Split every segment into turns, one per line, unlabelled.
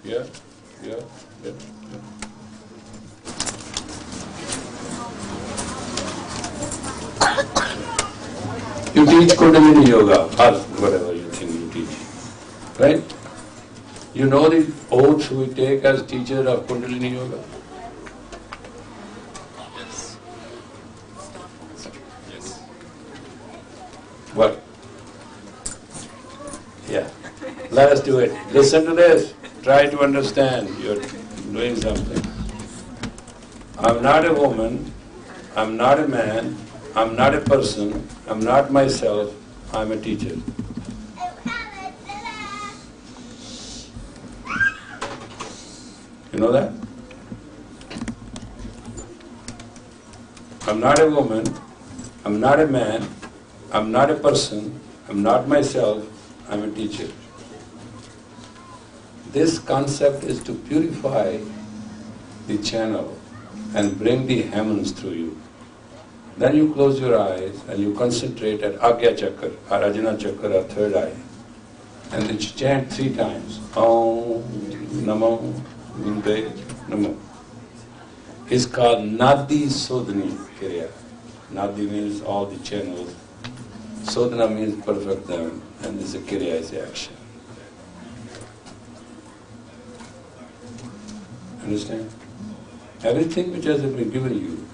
Yeah, yeah, yeah. You teach Kundalini Yoga, or whatever you think you teach, right? You know the oath we take as teacher of Kundalini Yoga?
Yes.
What? Yeah. Let us do it. Listen to this. Try to understand. You're doing something. I'm not a woman. I'm not a man. I'm not a person. I'm not myself. I'm a teacher. You know that? I'm not a woman. I'm not a man. I'm not a person. I'm not myself. I'm a teacher. This concept is to purify the channel and bring the Hamans through you. Then you close your eyes and you concentrate at Agya Chakra or Ajna Chakra or third eye. And then you chant 3 times. Om Namo Gurudeva Namo. It's called Nadi Sodhani Kriya. Nadi means all the channels. Sodhana means perfect them. And this is Kriya is the action. Understand? Everything which has been given you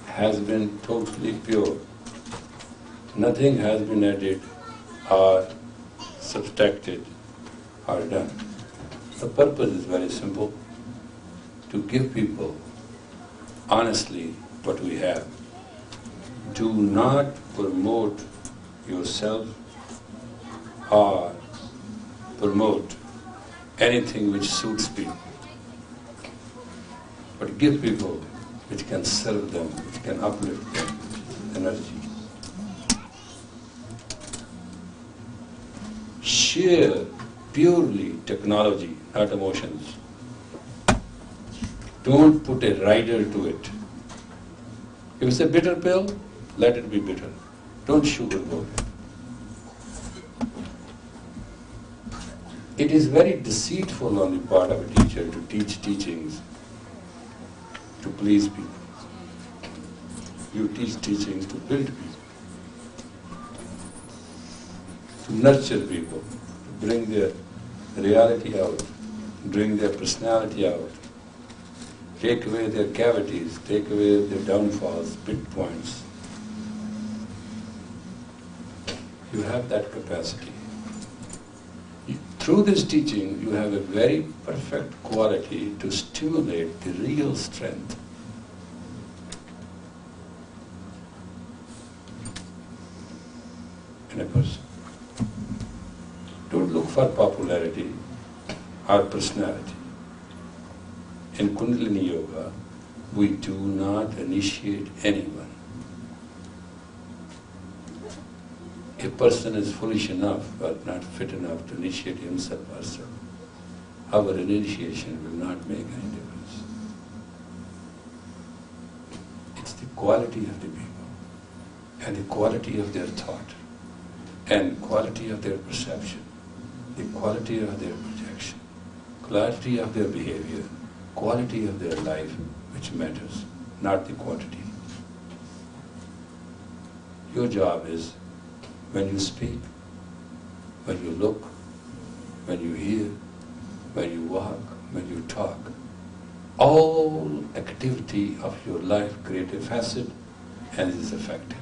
has been totally pure. Nothing has been added or subtracted or done. The purpose is very simple, to give people honestly what we have. Do not promote yourself or promote anything which suits people, but give people which can serve them, which can uplift them, energy. Share purely technology, not emotions. Don't put a rider to it. If it's a bitter pill, let it be bitter. Don't sugarcoat it. It is very deceitful on the part of a teacher to teach teachings to please people. You teach teachings to build people, to nurture people, to bring their reality out, bring their personality out, take away their cavities, take away their downfalls, big points. You have that capacity. Through this teaching, you have a very perfect quality to stimulate the real strength. In a person. Don't look for popularity or personality. In Kundalini Yoga, we do not initiate anyone. A person is foolish enough or not fit enough to initiate himself or herself. Our initiation will not make any difference. It's the quality of the people and the quality of their thought and quality of their perception, the quality of their projection, quality of their behavior, quality of their life which matters, not the quantity. Your job is, when you speak, when you look, when you hear, when you walk, when you talk, all activity of your life creates a facet and is effective.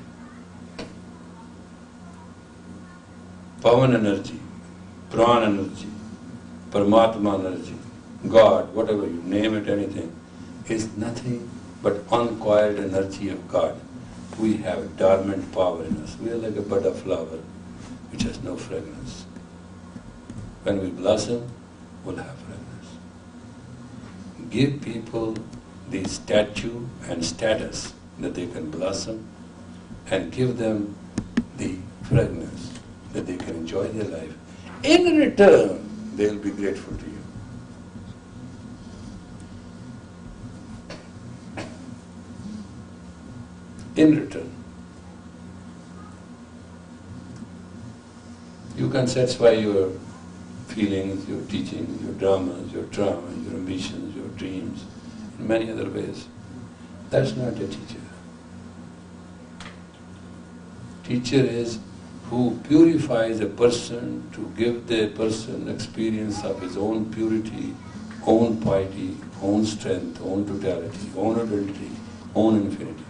Pavan energy, Pran energy, Paramatma energy, God, whatever you name it, anything, is nothing but uncoiled energy of God. We have dormant power in us. We are like a buddha flower which has no fragrance. When we blossom, we'll have fragrance. Give people the statue and status that they can blossom, and give them the fragrance that they can enjoy their life. In return, they'll be grateful to you. In return, you can satisfy your feelings, your teachings, your dramas, your traumas, your ambitions, your dreams, in many other ways. That's not a teacher. Teacher is who purifies a person to give the person experience of his own purity, own piety, own strength, own totality, own adultity, own infinity.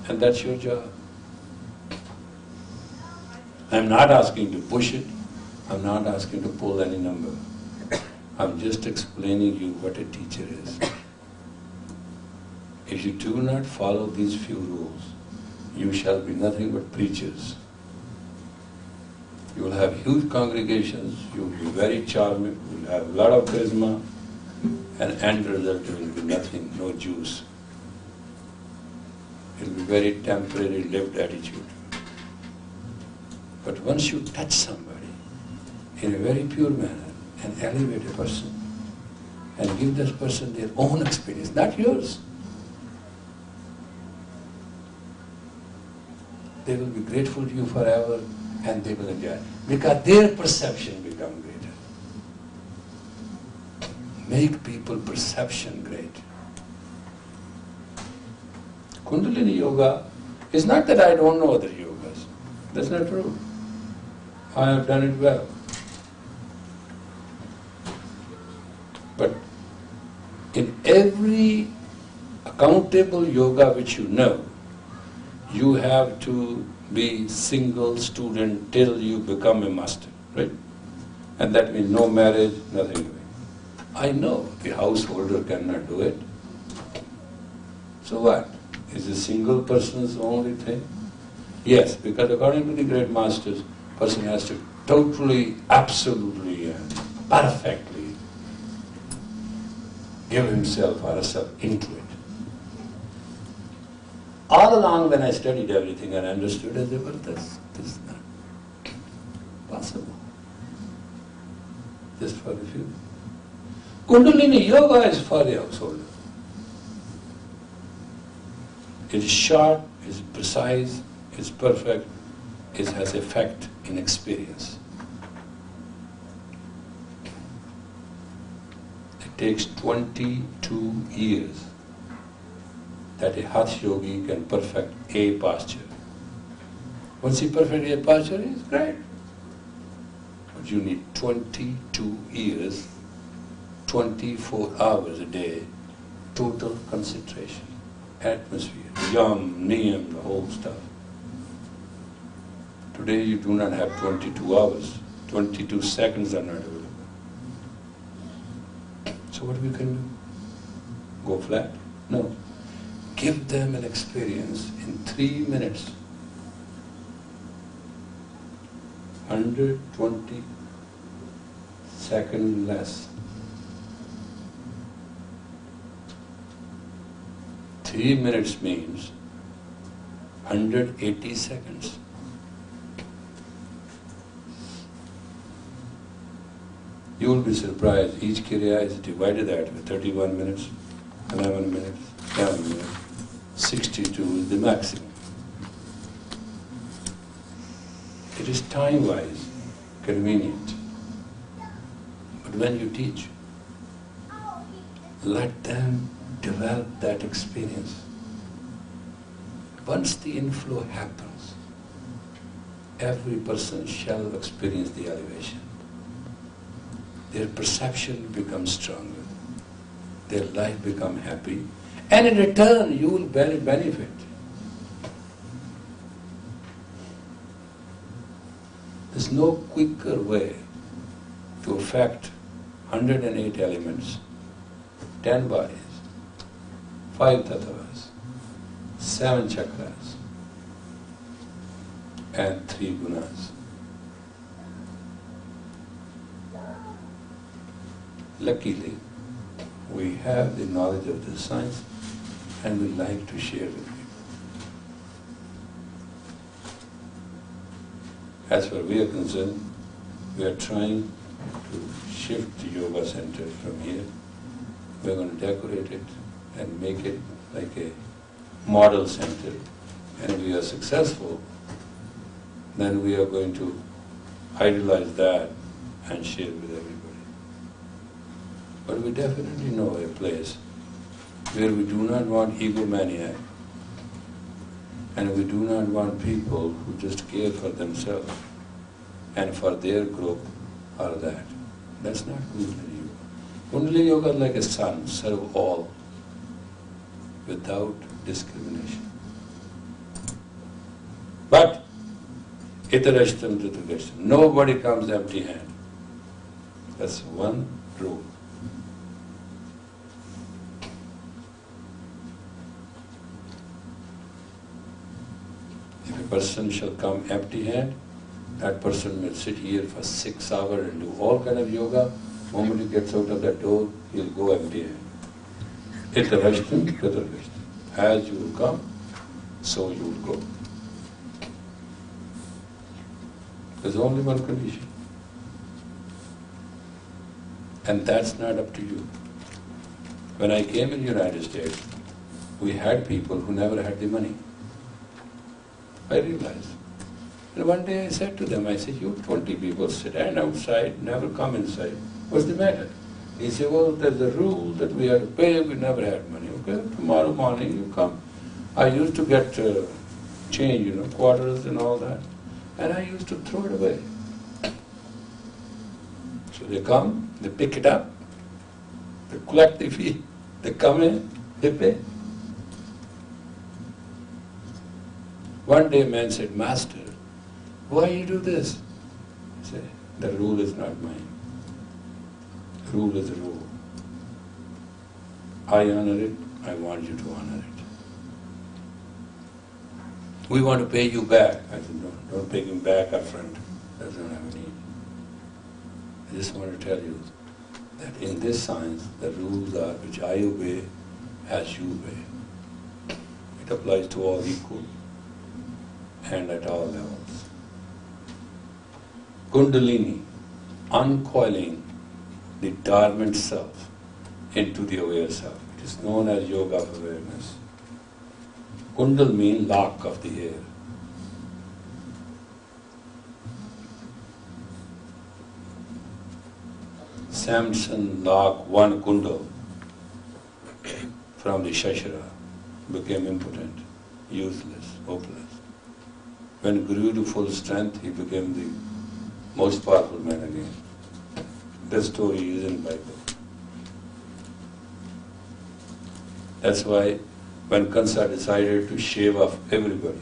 And that's your job. I'm not asking to push it. I'm not asking to pull any number. I'm just explaining you what a teacher is. If you do not follow these few rules, you shall be nothing but preachers. You will have huge congregations, you will be very charming, you will have a lot of charisma, and end result will be nothing, no juice. It will be very temporary lived attitude. But once you touch somebody in a very pure manner and elevate a person and give this person their own experience, not yours, they will be grateful to you forever and they will enjoy it. Because their perception becomes greater. Make people perception great. Kundalini Yoga is not that I don't know other yogas. That's not true. I have done it well. But in every accountable yoga which you know, you have to be single student till you become a master, right? And that means no marriage, nothing doing. I know the householder cannot do it. So what? Is a single person's only thing? Yes, because according to the great masters, person has to totally, absolutely, and perfectly give himself or herself into it. All along when I studied everything and understood it, well, this is not possible. Just for a few. Kundalini Yoga is for the householder. It is short, it is precise, it is perfect, it has effect in experience. It takes 22 years that a Hatha yogi can perfect a posture. Once he perfects a posture, he is great. But you need 22 years, 24 hours a day, total concentration, atmosphere, yam, niyam, the whole stuff. Today you do not have 22 hours, 22 seconds are not available. So what we can do? Go flat? No. Give them an experience in 3 minutes. 120 seconds less. 3 minutes means 180 seconds. You will be surprised, each kriya is divided at 31 minutes, 11 minutes, 7 minutes, 62 is the maximum. It is time-wise convenient. But when you teach, let them develop that experience. Once the inflow happens, every person shall experience the elevation. Their perception becomes stronger. Their life becomes happy. And in return, you will benefit. There's no quicker way to affect 108 elements, 10 bodies, 5 tattvas, 7 chakras, and 3 gunas. Luckily, we have the knowledge of this science and we like to share with you. As far as we are concerned, we are trying to shift the yoga center from here. We are going to decorate it and make it like a model center. And if we are successful, then we are going to idealize that and share with everybody. But we definitely know a place where we do not want egomaniac, and we do not want people who just care for themselves and for their group or that. That's not Kundalini Yoga. Kundalini Yoga is like a sun, serve all without discrimination. But itarashtam dhritakashtam. Nobody comes empty handed. That's one rule. If a person shall come empty handed, that person will sit here for 6 hours and do all kind of yoga. The moment he gets out of that door, he'll go empty handed. Itarashtam dhritakashtam. As you will come, so you will go. There's only one condition. And that's not up to you. When I came in the United States, we had people who never had the money. I realized. And one day I said to them, I said, you 20 people stand outside, never come inside. What's the matter? He said, well, there's a rule that we have to pay, we never had money. Okay, tomorrow morning you come. I used to get change, quarters and all that. And I used to throw it away. So they come, they pick it up, they collect the fee, they come in, they pay. One day a man said, Master, why you do this? I said, the rule is not mine. The rule is the rule. I honor it, I want you to honor it. We want to pay you back. I said, no, don't pay him back, our friend. Doesn't have a need. I just want to tell you that in this science, the rules are which I obey as you obey. It applies to all equal and at all levels. Kundalini, uncoiling the dormant self into the aware self. It is known as yoga of awareness. Kundal means lock of the hair. Samson locked one kundal from the shashara, became impotent, useless, hopeless. When he grew to full strength, he became the most powerful man again. That story is in the Bible. That's why when Kansa decided to shave off everybody,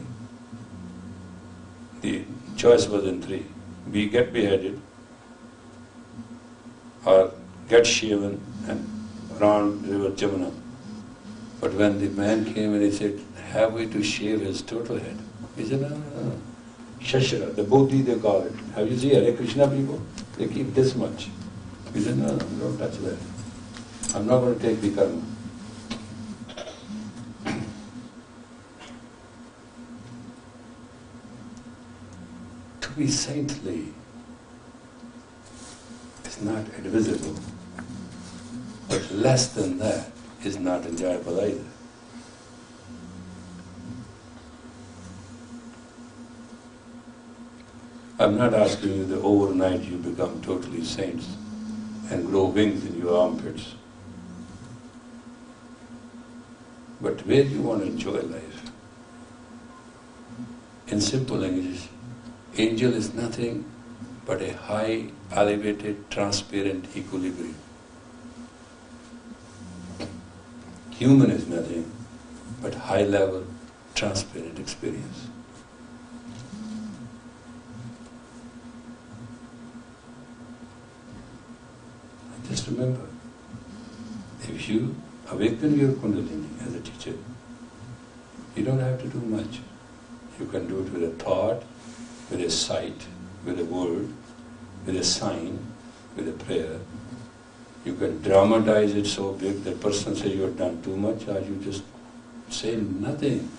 the choice was in 3. We get beheaded or get shaven and around river Jamuna. But when the man came and he said, have we to shave his total head? He said, no. Shashara, the bodhi they call it. Have you seen Hare Krishna people? They keep this much. He said, no, don't touch that. I'm not going to take the karma. To be saintly is not advisable, but less than that is not enjoyable either. I'm not asking you that overnight you become totally saints and grow wings in your armpits. But where you want to enjoy life? In simple English, angel is nothing but a high, elevated, transparent equilibrium. Human is nothing but high-level, transparent experience. Just remember, if you awaken your Kundalini as a teacher, you don't have to do much. You can do it with a thought, with a sight, with a word, with a sign, with a prayer. You can dramatize it so big that person says you have done too much, or you just say nothing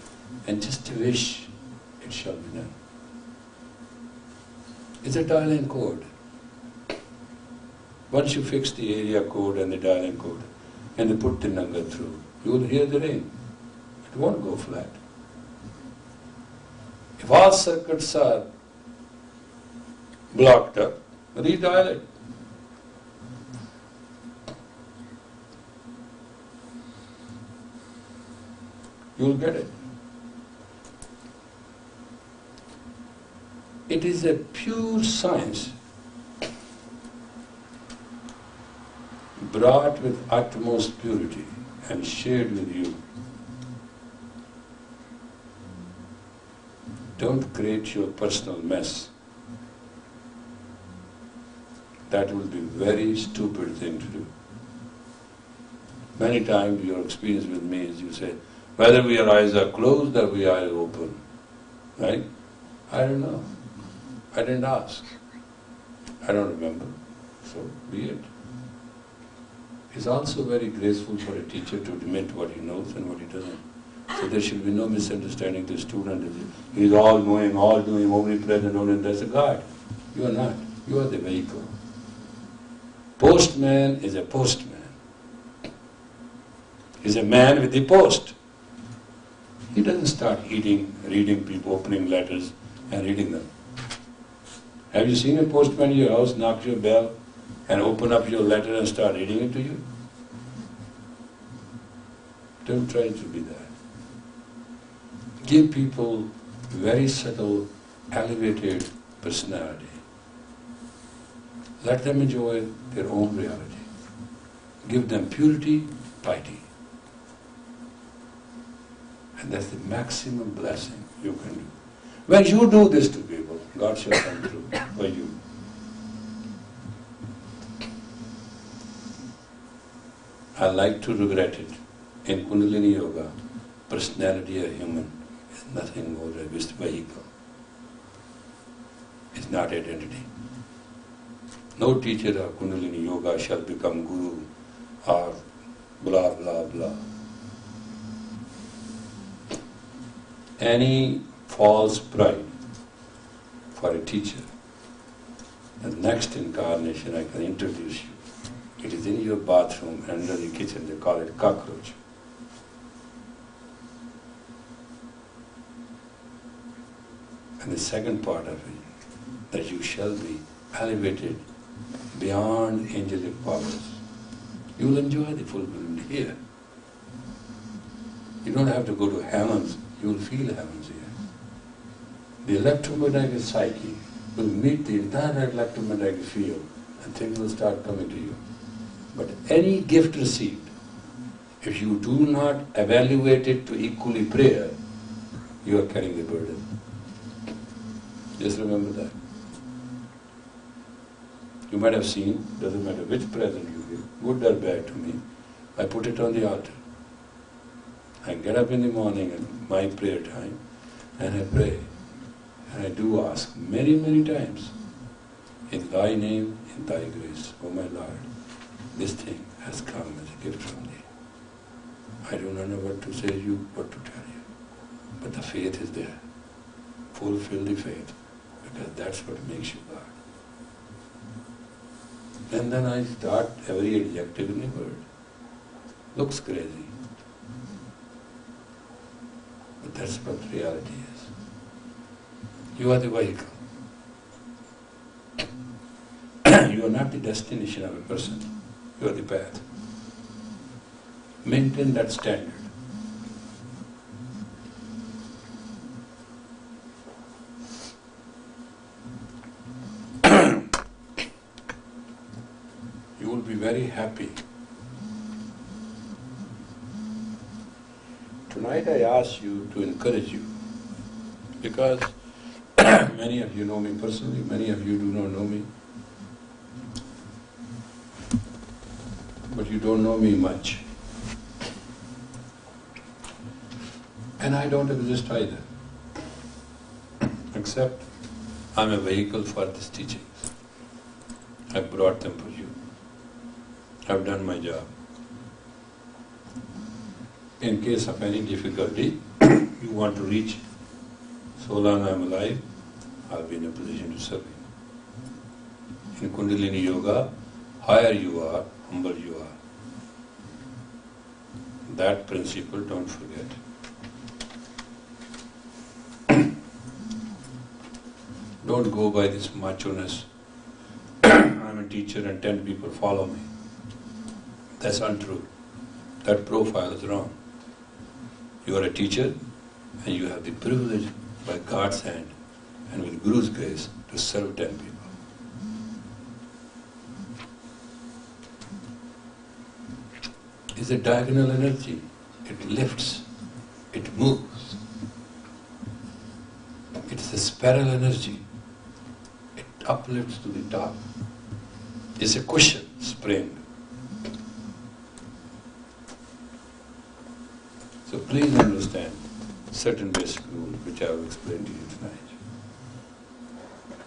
and just wish it shall be done. It's a dial-in code. Once you fix the area code and the dial-in code and you put the Nanga through, you will hear the ring. It won't go flat. If all circuits are blocked up, Redial it. You'll get it. It is a pure science brought with utmost purity and shared with you. Don't create your personal mess. That will be a very stupid thing to do. Many times your experience with me is you say, whether our eyes are closed or we are open. Right? I don't know. I didn't ask. I don't remember. So be it. It's also very graceful for a teacher to admit what he knows and what he doesn't. So there should be no misunderstanding to the student. He's all knowing, all doing, omnipresent, only there's a God. You are not. You are the vehicle. Postman is a postman. He's a man with the post. He doesn't start reading people, opening letters and reading them. Have you seen a postman in your house knock your bell and open up your letter and start reading it to you? Don't try to be that. Give people very subtle, elevated personality. Let them enjoy their own reality. Give them purity, piety. And that's the maximum blessing you can do. When you do this to people, God shall come through for you. I like to regret it. In Kundalini Yoga, personality of human is nothing more than just vehicle. It's not identity. No teacher of Kundalini Yoga shall become guru or blah blah blah. Any false pride for a teacher, the next incarnation I can introduce you. It is in your bathroom, under the kitchen, they call it cockroach. And the second part of it, that you shall be elevated beyond angelic powers. You will enjoy the fulfillment here. You don't have to go to heavens, you will feel heavens here. The electromagnetic psyche will meet the entire electromagnetic field and things will start coming to you. But any gift received, if you do not evaluate it to equally prayer, you are carrying the burden. Just remember that. You might have seen, doesn't matter which present you give, good or bad to me, I put it on the altar. I get up in the morning at my prayer time and I pray. And I do ask many, many times, in Thy name, in Thy grace, O my Lord, this thing has come as a gift from Thee. I do not know what to say to you, what to tell you. But the faith is there. Fulfill the faith, because that's what makes you God. And then I start every adjective in the word. Looks crazy. But that's what reality is. You are the vehicle. You are not the destination of a person. You are the path. Maintain that standard. You will be very happy. Tonight I ask you to encourage you, because many of you know me personally, many of you do not know me. But you don't know me much. And I don't exist either. Except I'm a vehicle for these teachings. I've brought them for you. I've done my job. In case of any difficulty, you want to reach, so long I'm alive, I'll be in a position to serve you. In Kundalini Yoga, higher you are, humble you are. That principle don't forget. Don't go by this macho-ness I'm a teacher and 10 people follow me. That's untrue. That profile is wrong. You are a teacher and you have the privilege by God's hand and with Guru's grace to serve 10 people. It's a diagonal energy. It lifts, it moves. It's a spiral energy. It uplifts to the top. It's a cushion, spring. So please understand certain basic rules which I will explain to you tonight.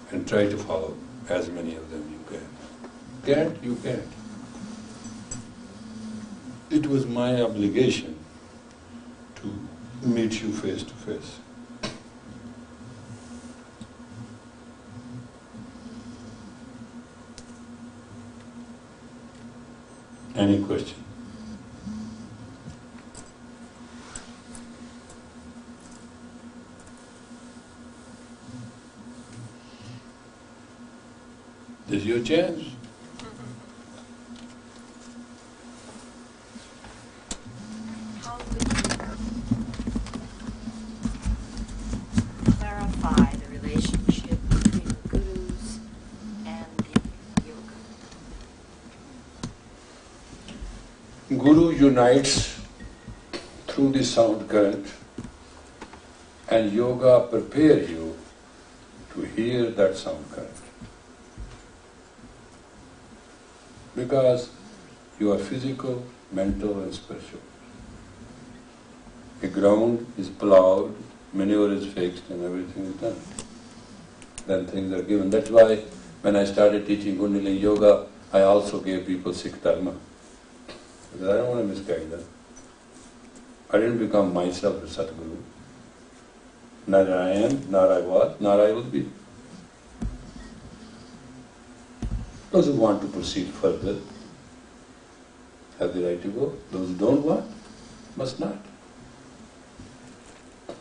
And try to follow as many of them you can. Can't? You can't. It was my obligation to meet you face to face. Any question? This is your chance.
How would you clarify the relationship between gurus and the yoga?
Guru unites through the sound current and yoga prepares you to hear that sound current. Because you are physical, mental and spiritual. The ground is plowed, manure is fixed and everything is done. Then things are given. That's why when I started teaching Kundalini Yoga, I also gave people Sikh Dharma. Because I don't want to misguide them. I didn't become myself a Satguru. Neither I am, nor I was, nor I will be. Those who want to proceed further have the right to go. Those who don't want, must not.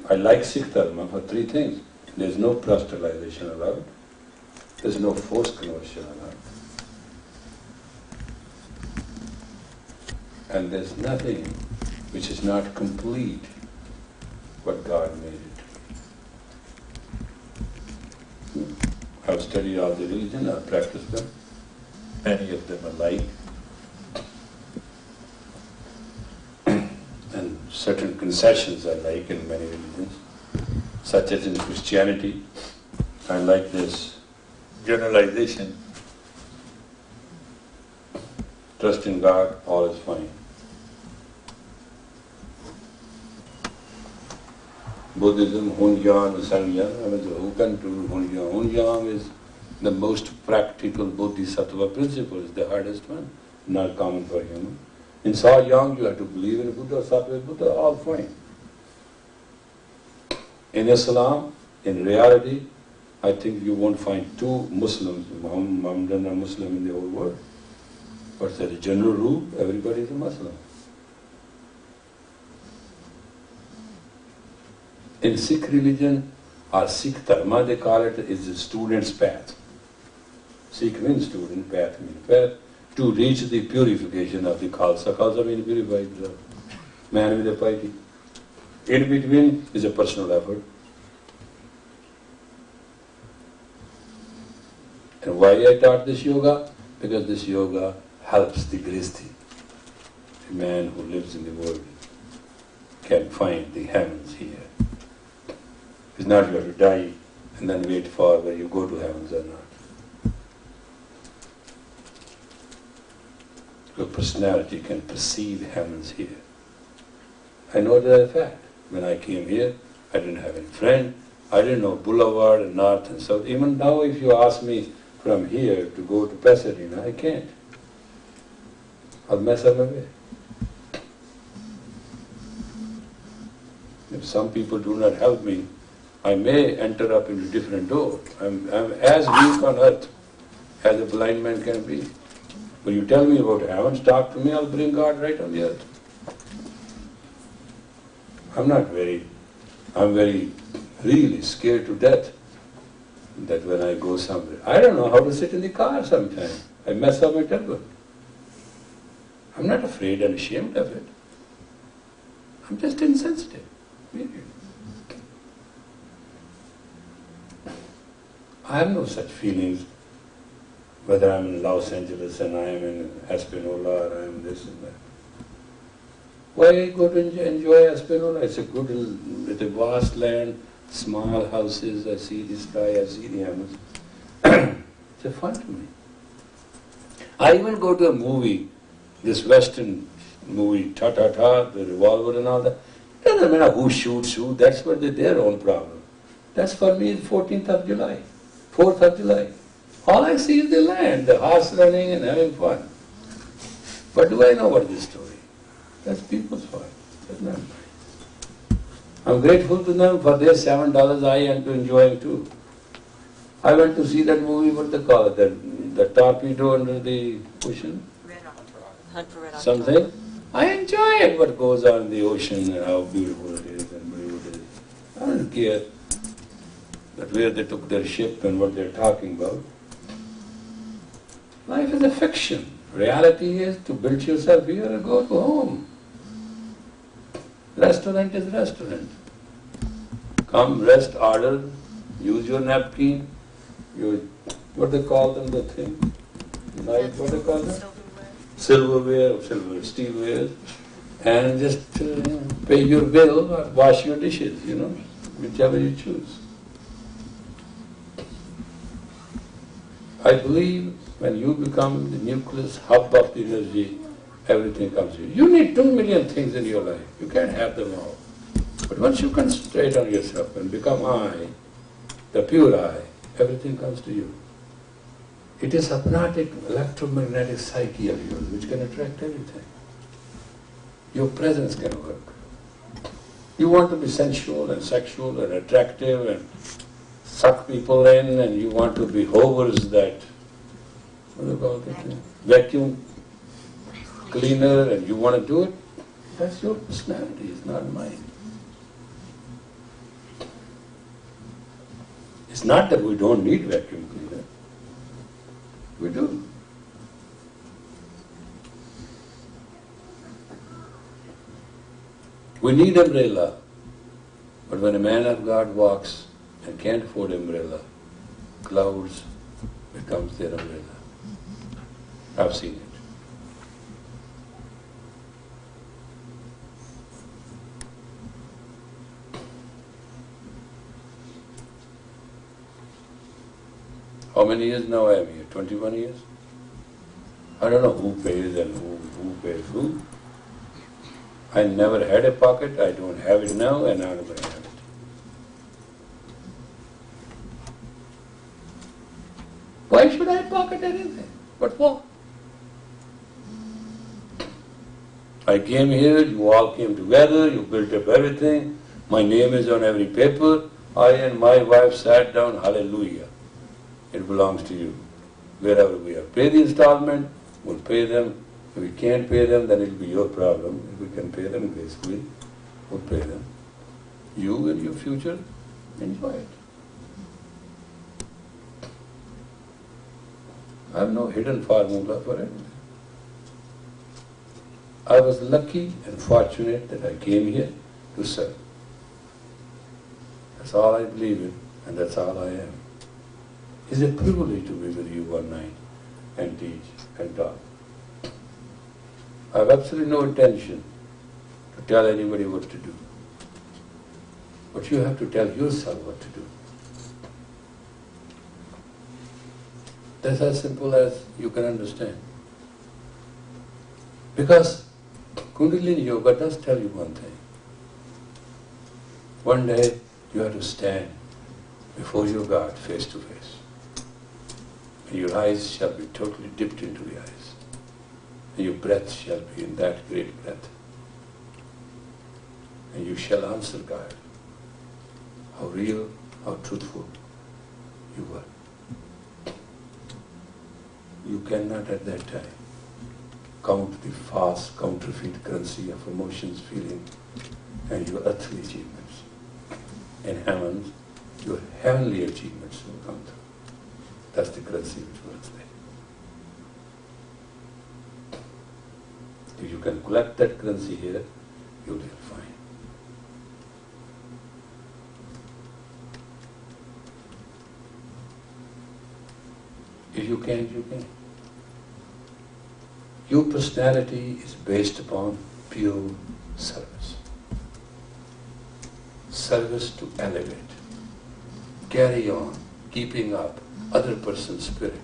I like Sikh Dharma for three things. There is no proselytization allowed. There is no forced conversion allowed. And there is nothing which is not complete what God made it to be. I've studied all the religion, I've practiced them. Many of them alike. And certain concessions I like in many religions, such as in Christianity. I like this generalization. Trust in God, all is fine. Buddhism, Hunyang, Sanyang, I mean, who can do Hunyang? Hunyang is the most practical bodhisattva principle, is the hardest one, not common for human. In Sahyang you have to believe in Buddha, Sattva Buddha, all fine. In Islam, in reality, I think you won't find two Muslims, Muhammadan or Muslim in the whole world. But as a general rule, everybody is a Muslim. In Sikh religion, or Sikh Dharma they call it, is the student's path. Sikh means student, path means path, to reach the purification of the Khalsa. Khalsa means purified, man with a piety. In between is a personal effort. And why I taught this yoga? Because this yoga helps the Grihastha. The man who lives in the world can find the heavens here. It's not you have to die and then wait for whether you go to heavens or not. Your personality can perceive heavens here. I know that as a fact. When I came here, I didn't have any friend. I didn't know Boulevard and North and South. Even now, if you ask me from here to go to Pasadena, I can't. I'll mess up my way. If some people do not help me, I may enter up into a different door. I'm as weak on earth as a blind man can be. But you tell me about heavens, talk to me, I'll bring God right on the earth. I'm very really scared to death that when I go somewhere, I don't know how to sit in the car sometimes. I mess up my temper. I'm not afraid and ashamed of it. I'm just insensitive. Period. I have no such feelings, whether I'm in Los Angeles and I am in Espanola or I am this and that. Why I go to enjoy Espanola? It's a good, it's a vast land, small houses, I see the sky, I see the animals. It's a fun to me. I even go to a movie, this Western movie, ta-ta-ta, the revolver and all that. Doesn't matter who shoots who, that's what their own problem. That's for me the 14th of July, 4th of July. All I see is the land, the horse running and having fun. But do I know what is the story? That's people's fault. That's not mine. I'm grateful to them for their $7 I am to enjoying too. I went to see that movie, what they call it, the torpedo under the ocean?
Red October. Hunt for Red October.
Something. I enjoy it, what goes on in the ocean and how beautiful it is and beautiful it is. I don't care that where they took their ship and what they're talking about. Life is a fiction. Reality is to build yourself here and go to home. Restaurant is restaurant. Come, rest, order, use your napkin, your, what they call them, the thing? Knife, what they call them? Silverware, steelware, and just pay your bill or wash your dishes, whichever you choose. I believe when you become the nucleus, hub of the energy, everything comes to you. You need 2 million things in your life. You can't have them all. But once you concentrate on yourself and become I, the pure I, everything comes to you. It is hypnotic, electromagnetic psyche of yours which can attract everything. Your presence can work. You want to be sensual and sexual and attractive and suck people in, and you want to be hovers that, what do you call it? Vacuum cleaner, and you want to do it. That's your personality, it's not mine. It's not that we don't need vacuum cleaner. We do. We need umbrella. But when a man of God walks and can't afford umbrella, clouds becomes their umbrella. I've seen it. How many years now I am here? 21 years? I don't know who pays and who pays who. I never had a pocket, I don't have it now, and I'm not going to have it. Why should I pocket anything? What for? I came here, you all came together, you built up everything, my name is on every paper, I and my wife sat down, hallelujah. It belongs to you. Wherever we are. Pay the installment, we'll pay them. If we can't pay them, then it'll be your problem. If we can pay them gracefully, we'll pay them. You and your future, enjoy it. I have no hidden formula for anything. I was lucky and fortunate that I came here to serve. That's all I believe in, and that's all I am. It's a privilege to be with you one night and teach and talk. I have absolutely no intention to tell anybody what to do. But you have to tell yourself what to do. That's as simple as you can understand. Because Kundalini Yoga does tell you one thing. One day you have to stand before your God face to face. And your eyes shall be totally dipped into the eyes. And your breath shall be in that great breath. And you shall answer God how real, how truthful you were. You cannot at that time count the false counterfeit currency of emotions, feeling, and your earthly achievements. In heaven, your heavenly achievements will come through. That's the currency which works there. If you can collect that currency here, you'll be fine. If you can't, you can't. Your personality is based upon pure service. Service to elevate, carry on, keeping up other person's spirit,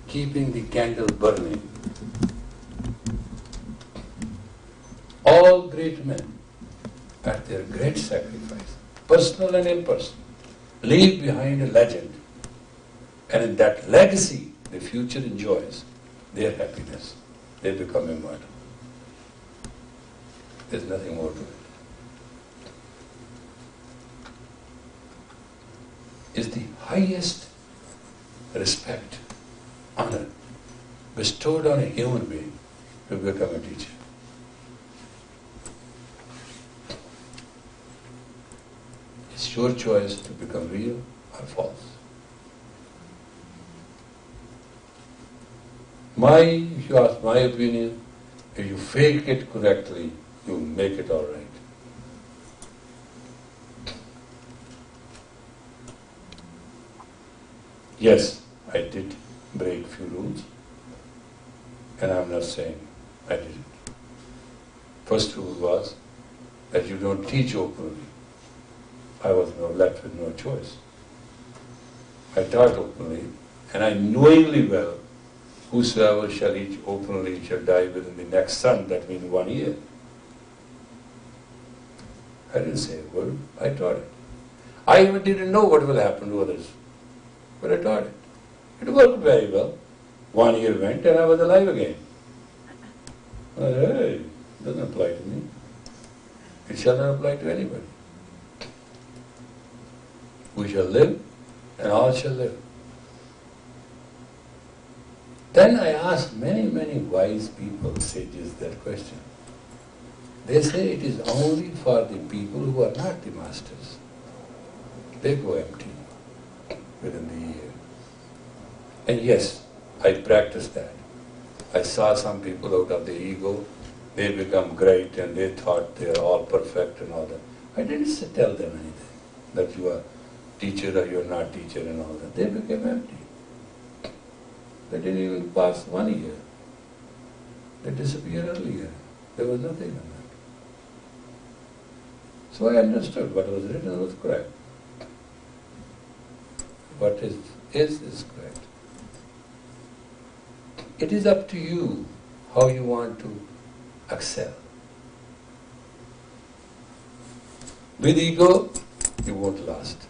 keeping the candle burning. All great men, at their great sacrifice, personal and impersonal, leave behind a legend. And in that legacy, the future enjoys their happiness. They become immortal. There's nothing more to it. Is the highest respect, honor bestowed on a human being to become a teacher. It's your choice to become real or false. If you ask my opinion, if you fake it correctly, you make it all right. Yes, I did break few rules, and I'm not saying I didn't. First rule was that you don't teach openly. I was left with no choice. I taught openly, and I knowingly well, whosoever shall eat openly shall die within the next sun, that means 1 year. I didn't say a word, I taught it. I even didn't know what will happen to others, but I taught it. It worked very well. 1 year went and I was alive again. I said, hey, it doesn't apply to me. It shall not apply to anybody. We shall live and all shall live. Then I asked many, many wise people, sages, that question. They say it is only for the people who are not the masters. They go empty within the year. And yes, I practiced that. I saw some people out of the ego, they become great and they thought they are all perfect and all that. I didn't tell them anything, that you are teacher or you are not teacher and all that. They became empty. They didn't even pass 1 year. They disappeared earlier. There was nothing in that. So I understood what was written was correct. What is correct. It is up to you how you want to excel. With ego, you won't last.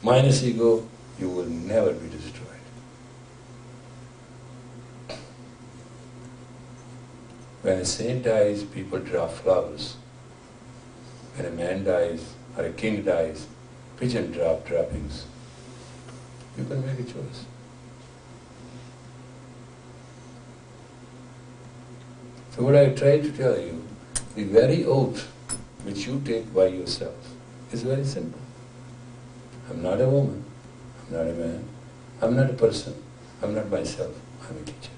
Minus ego, you will never be destroyed. When a saint dies, people drop flowers. When a man dies, or a king dies, pigeon drop droppings. You can make a choice. So what I try to tell you, the very oath which you take by yourself is very simple. I'm not a woman, I'm not a man, I'm not a person, I'm not myself, I'm a teacher.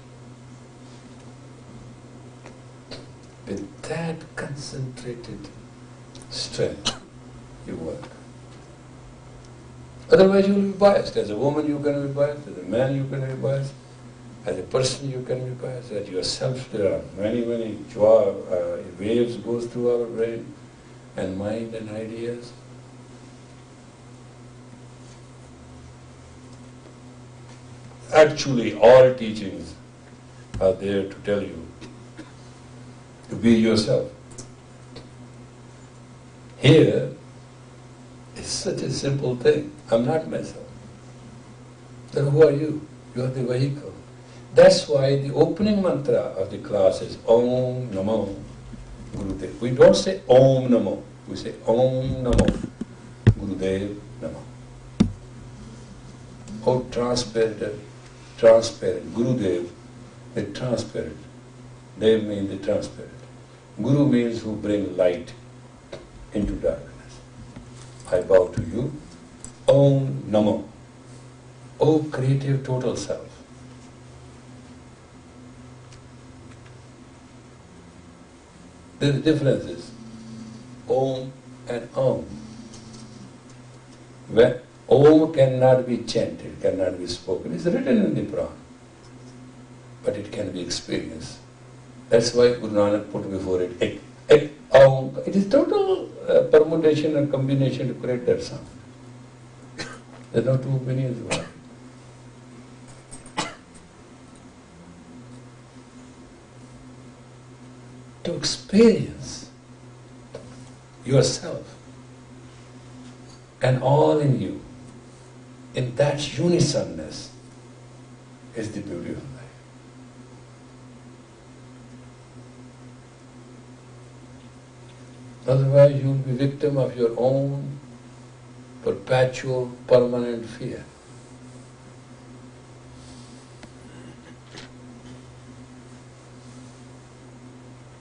With that concentrated strength, you work. Otherwise you will be biased. As a woman you can be biased, as a man you can be biased, as a person you can be biased, as yourself there are many, many waves goes through our brain and mind and ideas. Actually all teachings are there to tell you to be yourself. Here, it's such a simple thing. I'm not myself. Then who are you? You are the vehicle. That's why the opening mantra of the class is Om Namo Gurudev. We don't say Om Namo. We say Om Namo Gurudev Namo. How transparent. Gurudev, the transparent. Dev means the transparent. Guru means who bring light into darkness. I bow to you. Om Namo. O creative total self. The difference is Om and Om. Where Om cannot be chanted, cannot be spoken. It's written in the Quran, but it can be experienced. That's why Guru Nanak put before it Ek, Om. It is total permutation and combination to create that sound. There are no two opinions about it. To experience yourself and all in you, in that unisonness, is the beauty of life. Otherwise you will be victim of your own perpetual, permanent fear.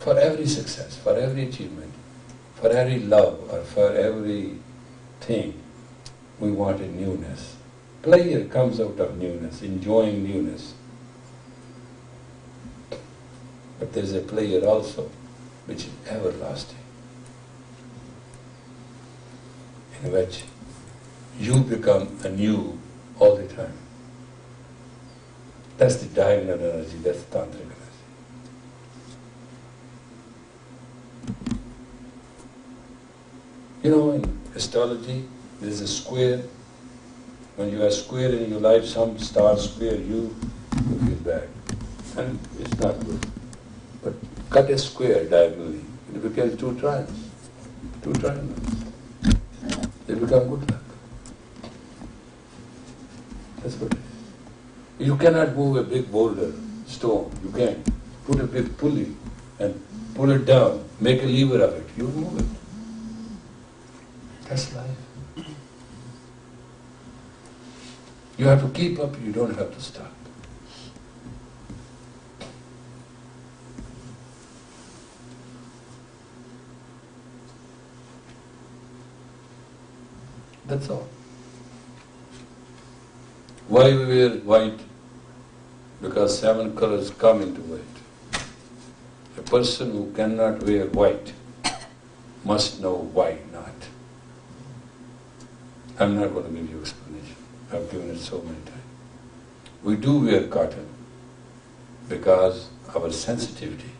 For every success, for every achievement, for every love or for every thing, we want a newness. Pleasure comes out of newness, enjoying newness. But there is a pleasure also which is everlasting, in which you become anew all the time. That's the diagonal energy, that's tantric energy. You know, in astrology, there is a square. When you are square in your life, some star square you feel bad. And it's not good. But cut a square diagonally, it becomes two triangles. Two triangles. They become good luck. That's what it is. You cannot move a big boulder, stone. You can't. Put a big pulley and pull it down. Make a lever of it. You move it. That's life. You have to keep up, you don't have to stop. That's all. Why we wear white? Because 7 colors come into white. A person who cannot wear white must know why not. I'm not going to give you explanation. I've given it so many times. We do wear cotton because our sensitivity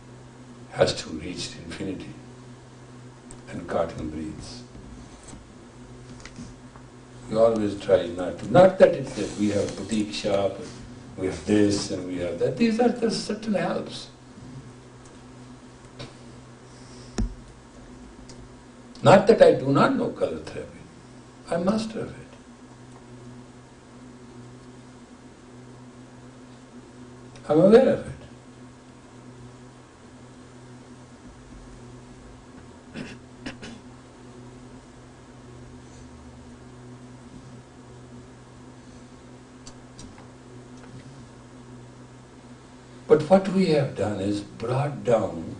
has to reach infinity, and cotton breathes. We always try not to. Not that it's that we have a boutique shop, and we have this and we have that. These are just certain helps. Not that I do not know color therapy. I master of it. I'm aware of it. But what we have done is brought down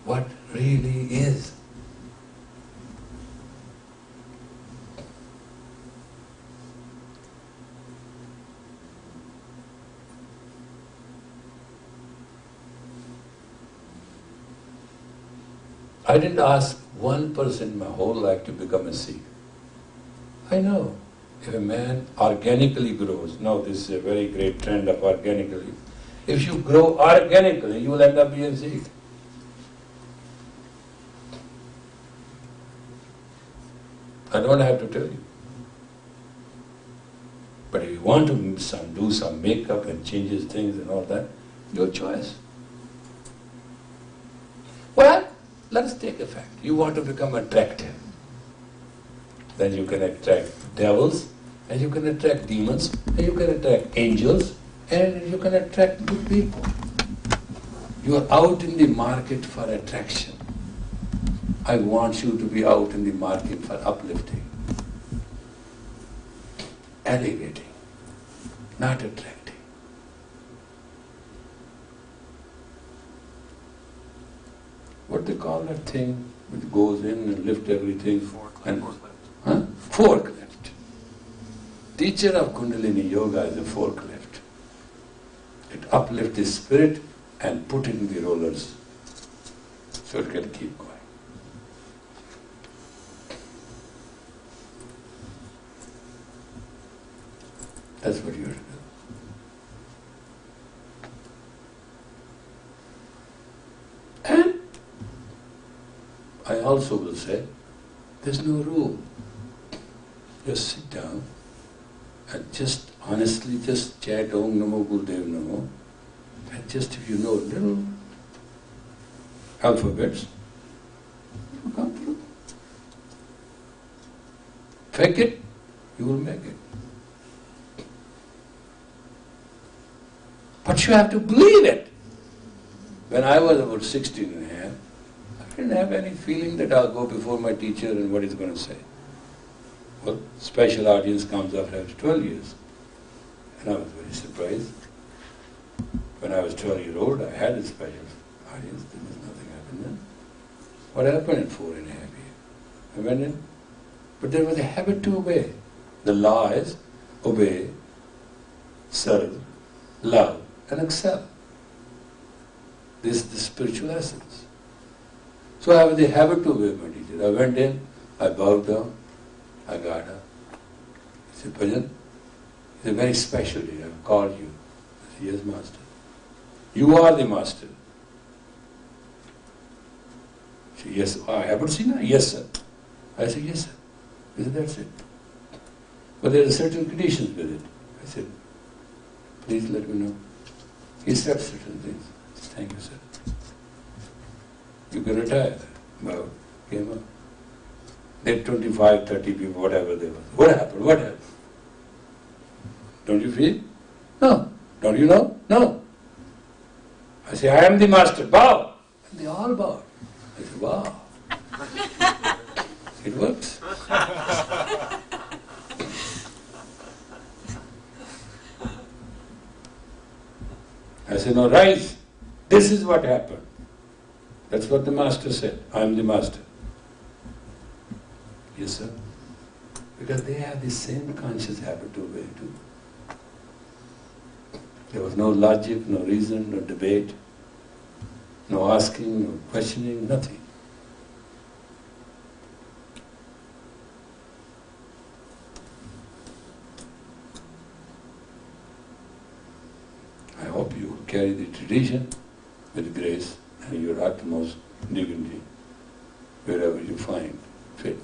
what really is. I didn't ask one person my whole life to become a Sikh. I know if a man organically grows, now this is a very great trend of organically. If you grow organically, you will end up being a Sikh. I don't have to tell you. But if you want to do some makeup and changes things and all that, your choice. Well, let us take a fact. You want to become attractive. Then you can attract devils, and you can attract demons, and you can attract angels, and you can attract good people. You are out in the market for attraction. I want you to be out in the market for uplifting, elevating, not attracting. What they call that thing which goes in and lifts everything? Forklift. Forklift. Teacher of Kundalini Yoga is a forklift. It uplifts the spirit and put it in the rollers. so it can keep going. That's what you have to do. And I also will say, there's no rule. Just sit down and just honestly just chant Om Namo Gurudev Namo, and just if you know little alphabets, you will come through. Fake it, you will make it. But you have to believe it. When I was about 16 and a half, I didn't have any feeling that I'll go before my teacher and what he's going to say. Well, special audience comes after 12 years. And I was very surprised. When I was 12-year-old, I had a special audience. There was nothing happened then. What happened in 4.5 years? I went in, but there was a habit to obey. The law is obey, serve, love, and excel. This is the spiritual essence. So I was a habit to obey my teacher. I went in, I bowed down, I got up. He said, Bhajan, it's a very special day. I've called you. I said, yes, Master. You are the Master. He said, yes. I haven't seen her? Yes, sir. I said, yes, sir. He said, that's it. But there are certain conditions with it. I said, please let me know. He said certain things. I said, thank you, sir. You can retire. Well, came up. There 25, 30 people, whatever they were. What happened? What happened? Don't you feel? No. Don't you know? No. I say, I am the Master. Bow. And they all bowed. I said, wow. It works. I said, now rise. This is what happened. That's what the Master said. I am the Master. Yes, sir. Because they have the same conscious habit to obey too. There was no logic, no reason, no debate, no asking, no questioning, nothing. I hope you will carry the tradition with grace and your utmost dignity wherever you find fit.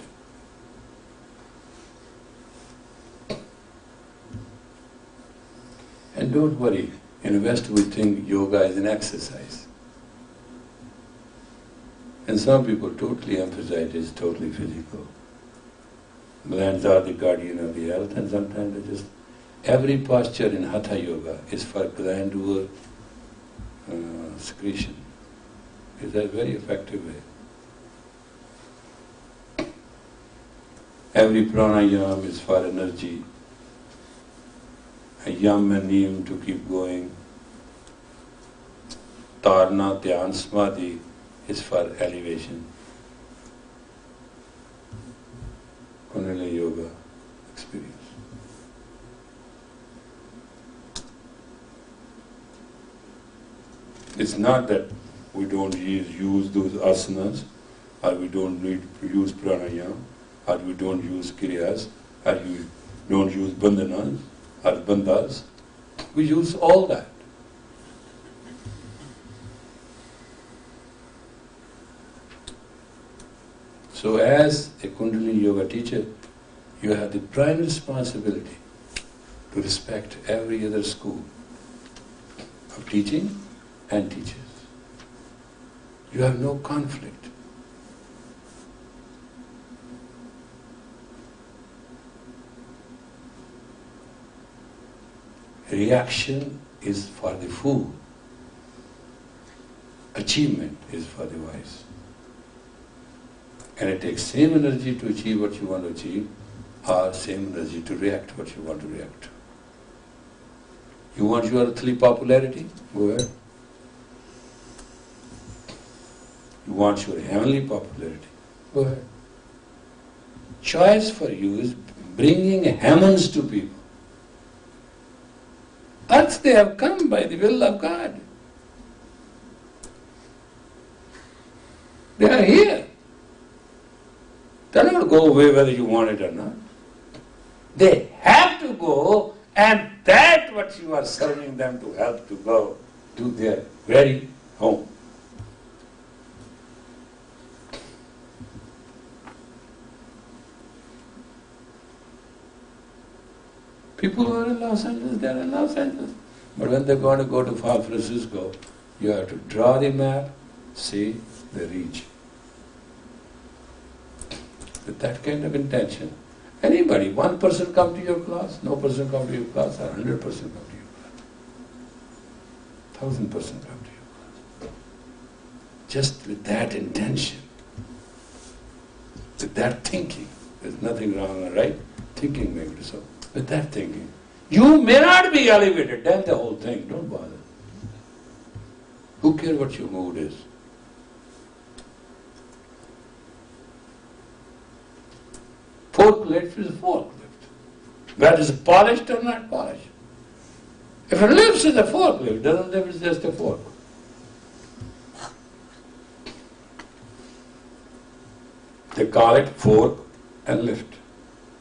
And don't worry, in the West we think yoga is an exercise. And some people totally emphasize it's totally physical. Glands are the guardian of the health, and sometimes they just... Every posture in Hatha Yoga is for glandular secretion. It's a very effective way. Every pranayama is for energy. A yam and niyam to keep going. Dharana, dhyan, samadhi is for elevation. Kundalini Yoga experience. It's not that we don't use those asanas, or we don't need to use pranayama, or we don't use kriyas, or we don't use bandhanas, or bandhas. We use all that. So as a Kundalini Yoga teacher, you have the prime responsibility to respect every other school of teaching and teachers. You have no conflict. Reaction is for the fool. Achievement is for the wise. And it takes same energy to achieve what you want to achieve, or same energy to react what you want to react. You want your earthly popularity? Go ahead. You want your heavenly popularity? Go ahead. Choice for you is bringing heavens to people. Earth, they have come by the will of God. They are here. They're not going to go away whether you want it or not. They have to go, and that's what you are serving them to help to go to their very home. People who are in Los Angeles, they are in Los Angeles. But when they're going to go to San Francisco, you have to draw the map, see the reach. With that kind of intention, anybody, one person come to your class, no person come to your class, or 100% come to your class. 1,000% come to your class. Just with that intention, with that thinking, there's nothing wrong or right, thinking makes it so. With that thinking, you may not be elevated, then the whole thing, don't bother. Who cares what your mood is? Forklift is a forklift. Whether it's polished or not polished. If it lifts is a forklift, doesn't lift is just a fork. They call it fork and lift.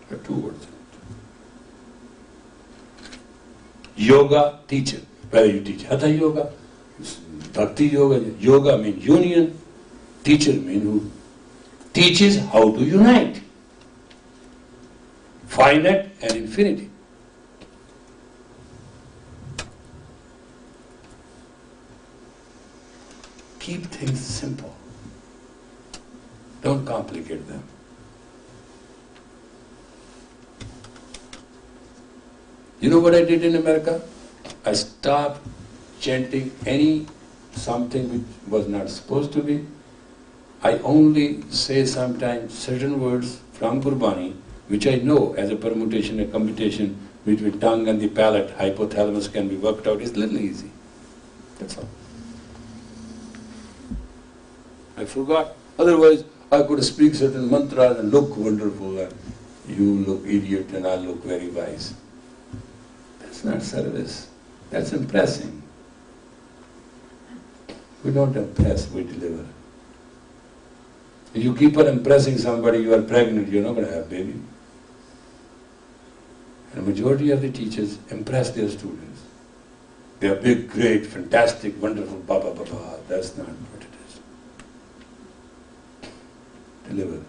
There are two words. Yoga teacher. Whether you teach Hatha Yoga, Bhakti Yoga, Yoga means union, teacher means who teaches how to unite. Finite and infinity. Keep things simple. Don't complicate them. You know what I did in America? I stopped chanting something which was not supposed to be. I only say sometimes certain words from Gurbani which I know as a permutation, a computation between tongue and the palate, hypothalamus can be worked out. It's little easy. That's all. I forgot. Otherwise, I could speak certain mantras and look wonderful, and you look idiot and I look very wise. That's not service. That's impressing. We don't impress, we deliver. If you keep on impressing somebody, you are pregnant, you're not going to have a baby. And the majority of the teachers impress their students. They are big, great, fantastic, wonderful, baba. That's not what it is. Deliver.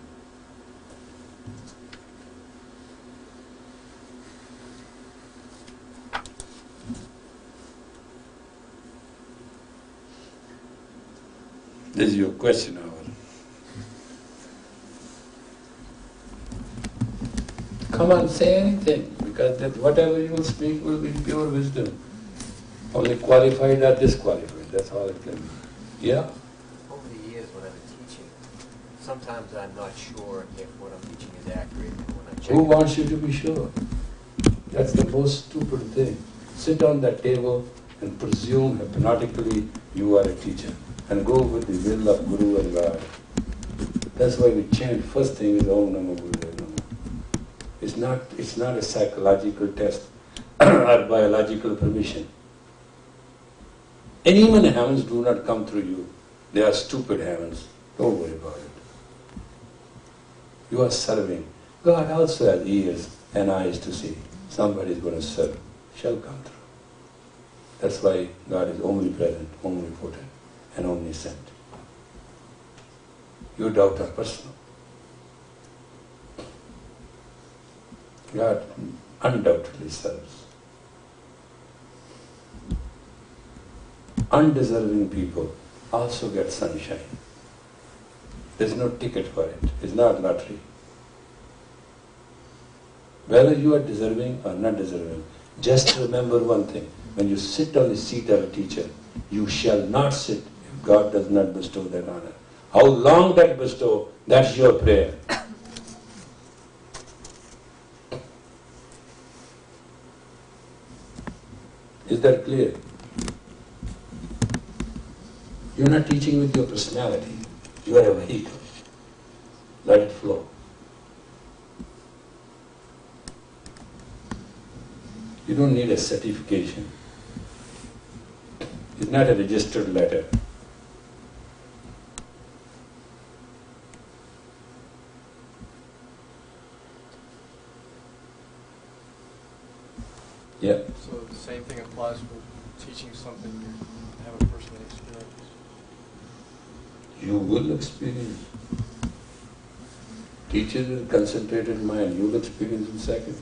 This is your question hour. Come on, say anything, because that whatever you will speak will be pure wisdom. Only qualified or disqualified, that's all it can be. Yeah?
Over the years when I've been teaching, sometimes I'm not sure if what I'm teaching is accurate. And when I check
Who wants you to be sure? That's the most stupid thing. Sit on that table and presume hypnotically you are a teacher and go with the will of Guru and God. That's why we chant first thing is Om Namo Gurudeva Namo. It's not a psychological test or biological permission. And even heavens do not come through you. They are stupid heavens. Don't worry about it. You are serving. God also has ears and eyes to see. Somebody is going to serve. Shall come through. That's why God is omnipresent, omnipotent, and omniscient. Your doubt are personal. God undoubtedly serves. Undeserving people also get sunshine. There's no ticket for it. It's not lottery. Whether you are deserving or not deserving, just remember one thing. When you sit on the seat of a teacher, you shall not sit if God does not bestow that honor. How long that bestow, that's your prayer. Is that clear? You're not teaching with your personality. You are a vehicle. Let it flow. You don't need a certification. It's not a registered letter. Yeah.
So the same thing applies for teaching something you have a personal experience.
You will experience. Teacher in concentrated mind, you will experience in seconds.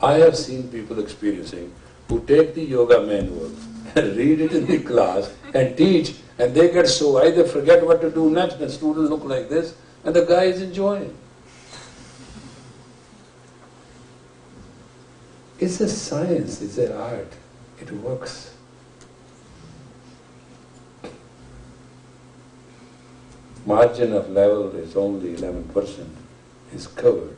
I have seen people experiencing who take the yoga manual and read it in the class and teach, and they get so either forget what to do next, the student look like this, and the guy is enjoying. It's a science, it's an art, it works. Margin of level is only 11%, is covered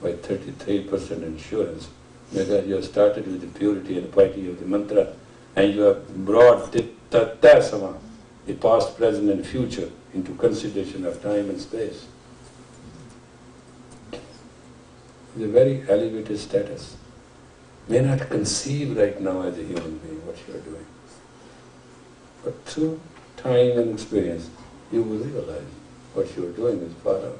by 33% insurance, because you have started with the purity and piety of the mantra, and you have brought the tattasama, the past, present and future, into consideration of time and space. It's a very elevated status. May not conceive right now as a human being what you are doing, but through time and experience, you will realize what you are doing is far out.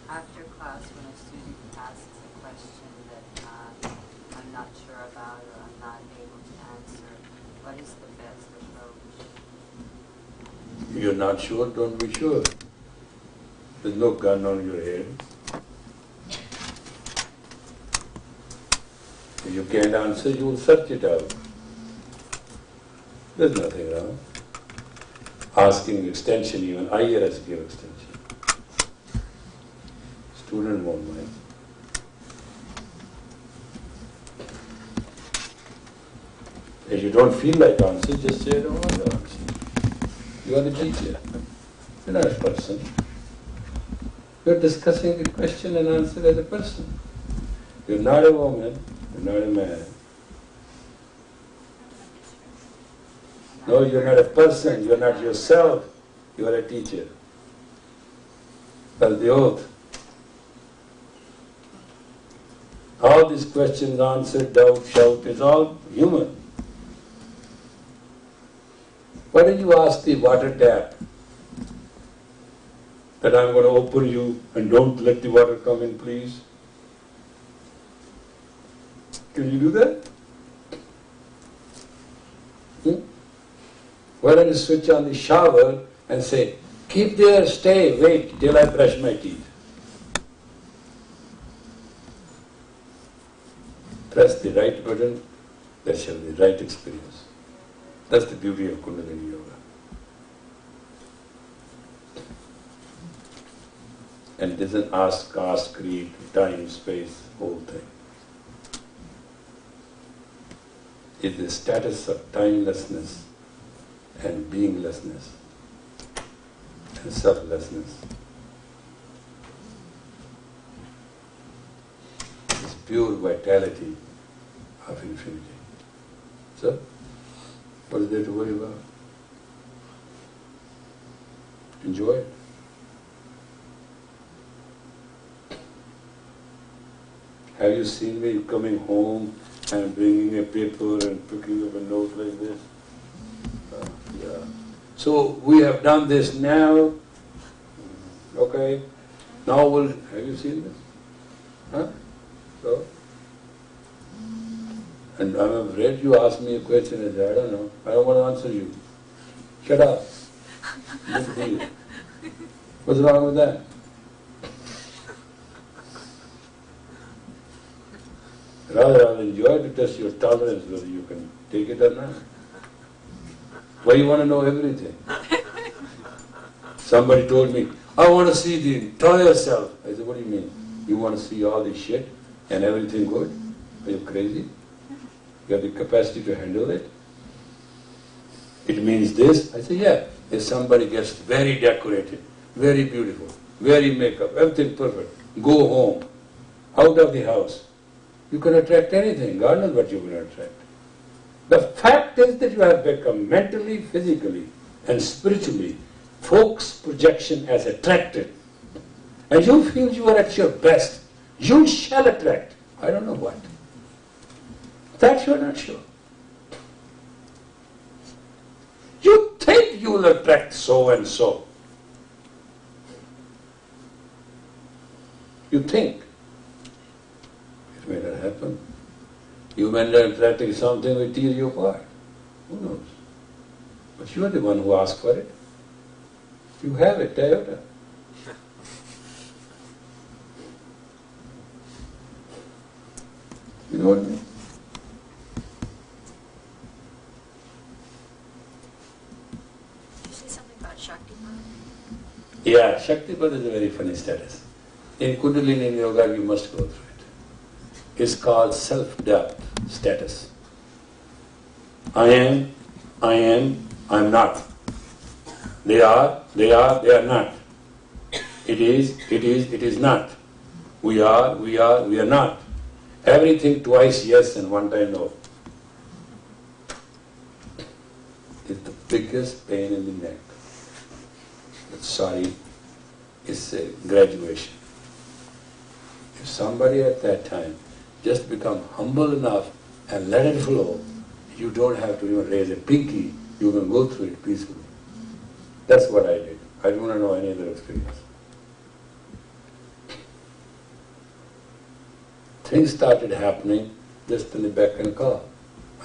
After class, when a student asks a question that I'm not sure about or I'm not able to answer, what is the best approach?
You're not sure, don't be sure. There's no gun on your head. If you can't answer, you will search it out. There's nothing wrong. Asking extension, even IRS give extension. Student won't mind. If you don't feel like answering, just say, I don't want to answer. You are the teacher. You're not a person. You're discussing the question and answer as a person. You're not a woman, you're not a man. No, you're not a person, you're not yourself, you are a teacher. That's the oath. All these questions answered, doubt, shout, is all human. Why don't you ask the water tap that I'm going to open you and don't let the water come in, please? Can you do that? Why don't you switch on the shower and say, keep there, stay, wait till I brush my teeth. Press the right button, there shall be right experience. That's the beauty of Kundalini Yoga. And it doesn't ask, caste, creed, time, space, whole thing. It's the status of timelessness and beinglessness and selflessness. It's pure vitality of infinity. So, what is there to worry about? Enjoy it. Have you seen me coming home and bringing a paper and picking up a note like this? Yeah. So we have done this now. Okay. Now we'll. Have you seen this? Huh? So. And I'm afraid you ask me a question. I say, I don't know. I don't want to answer you. Shut up. What's wrong with that? Rather, I'll enjoy to test your tolerance whether you can take it or not. Why you want to know everything? Somebody told me, I want to see the entire self. I said, what do you mean? You want to see all this shit and everything good? Are you crazy? You have the capacity to handle it? It means this? I said, yeah. If somebody gets very decorated, very beautiful, very makeup, everything perfect, go home, out of the house, you can attract anything. God knows what you will attract. The fact is that you have become mentally, physically, and spiritually folks' projection as attracted. And you feel you are at your best. You shall attract. I don't know what. That you are not sure. you will attract so and so. You think. It may not happen. You may not attracting something will tear you apart. Who knows? But you are the one who asked for it. You have it, Toyota. You know what I mean?
Did you say something about Shaktipat?
Yeah, Shaktipat is a very funny status. In Kundalini Yoga you must go through it. It's called self-doubt status. I am, I'm not. They are, they are not. It is not. We are, we are not. Everything twice yes and one time no. It's the biggest pain in the neck. But sorry, it's a graduation. If somebody at that time just become humble enough and let it flow, you don't have to even raise a pinky, you can go through it peacefully. That's what I did. I do not know any other experience. Things started happening just in the beck and call.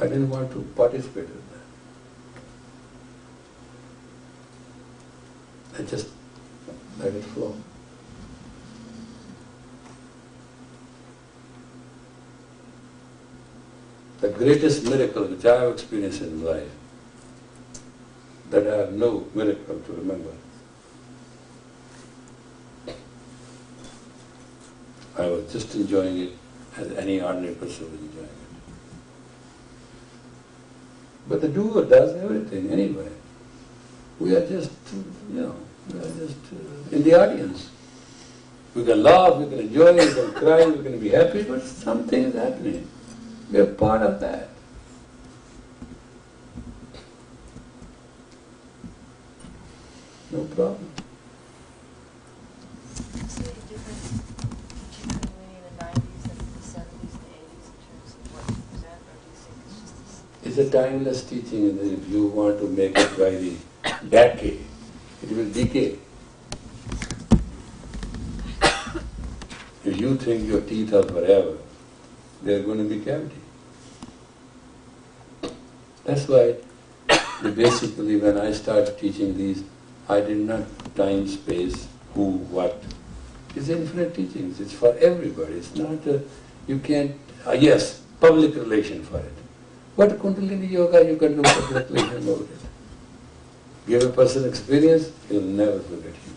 I didn't want to participate in that. I just let it flow. The greatest miracle which I have experienced in life, that I have no miracle to remember. I was just enjoying it as any ordinary person was enjoying it. But the doer does everything anyway. We are just, we are just in the audience. We can laugh, we can enjoy, we can cry, we can be happy, but something is happening. We are part of that. No problem.
Is there any difference teaching Kundalini in the 90s and the 70s and the 80s in terms of what you present, or do you think it's just this?
It's a timeless teaching, and if you want to make it by the decade, it will decay. If you think your teeth are forever, they are going to be cavity. That's why basically when I started teaching these, I did not time, space, who, what. It's infinite teachings. It's for everybody. It's not, you can't, yes, public relation for it. But Kundalini Yoga, you can do public relation about it. Give a person experience, he'll never forget you.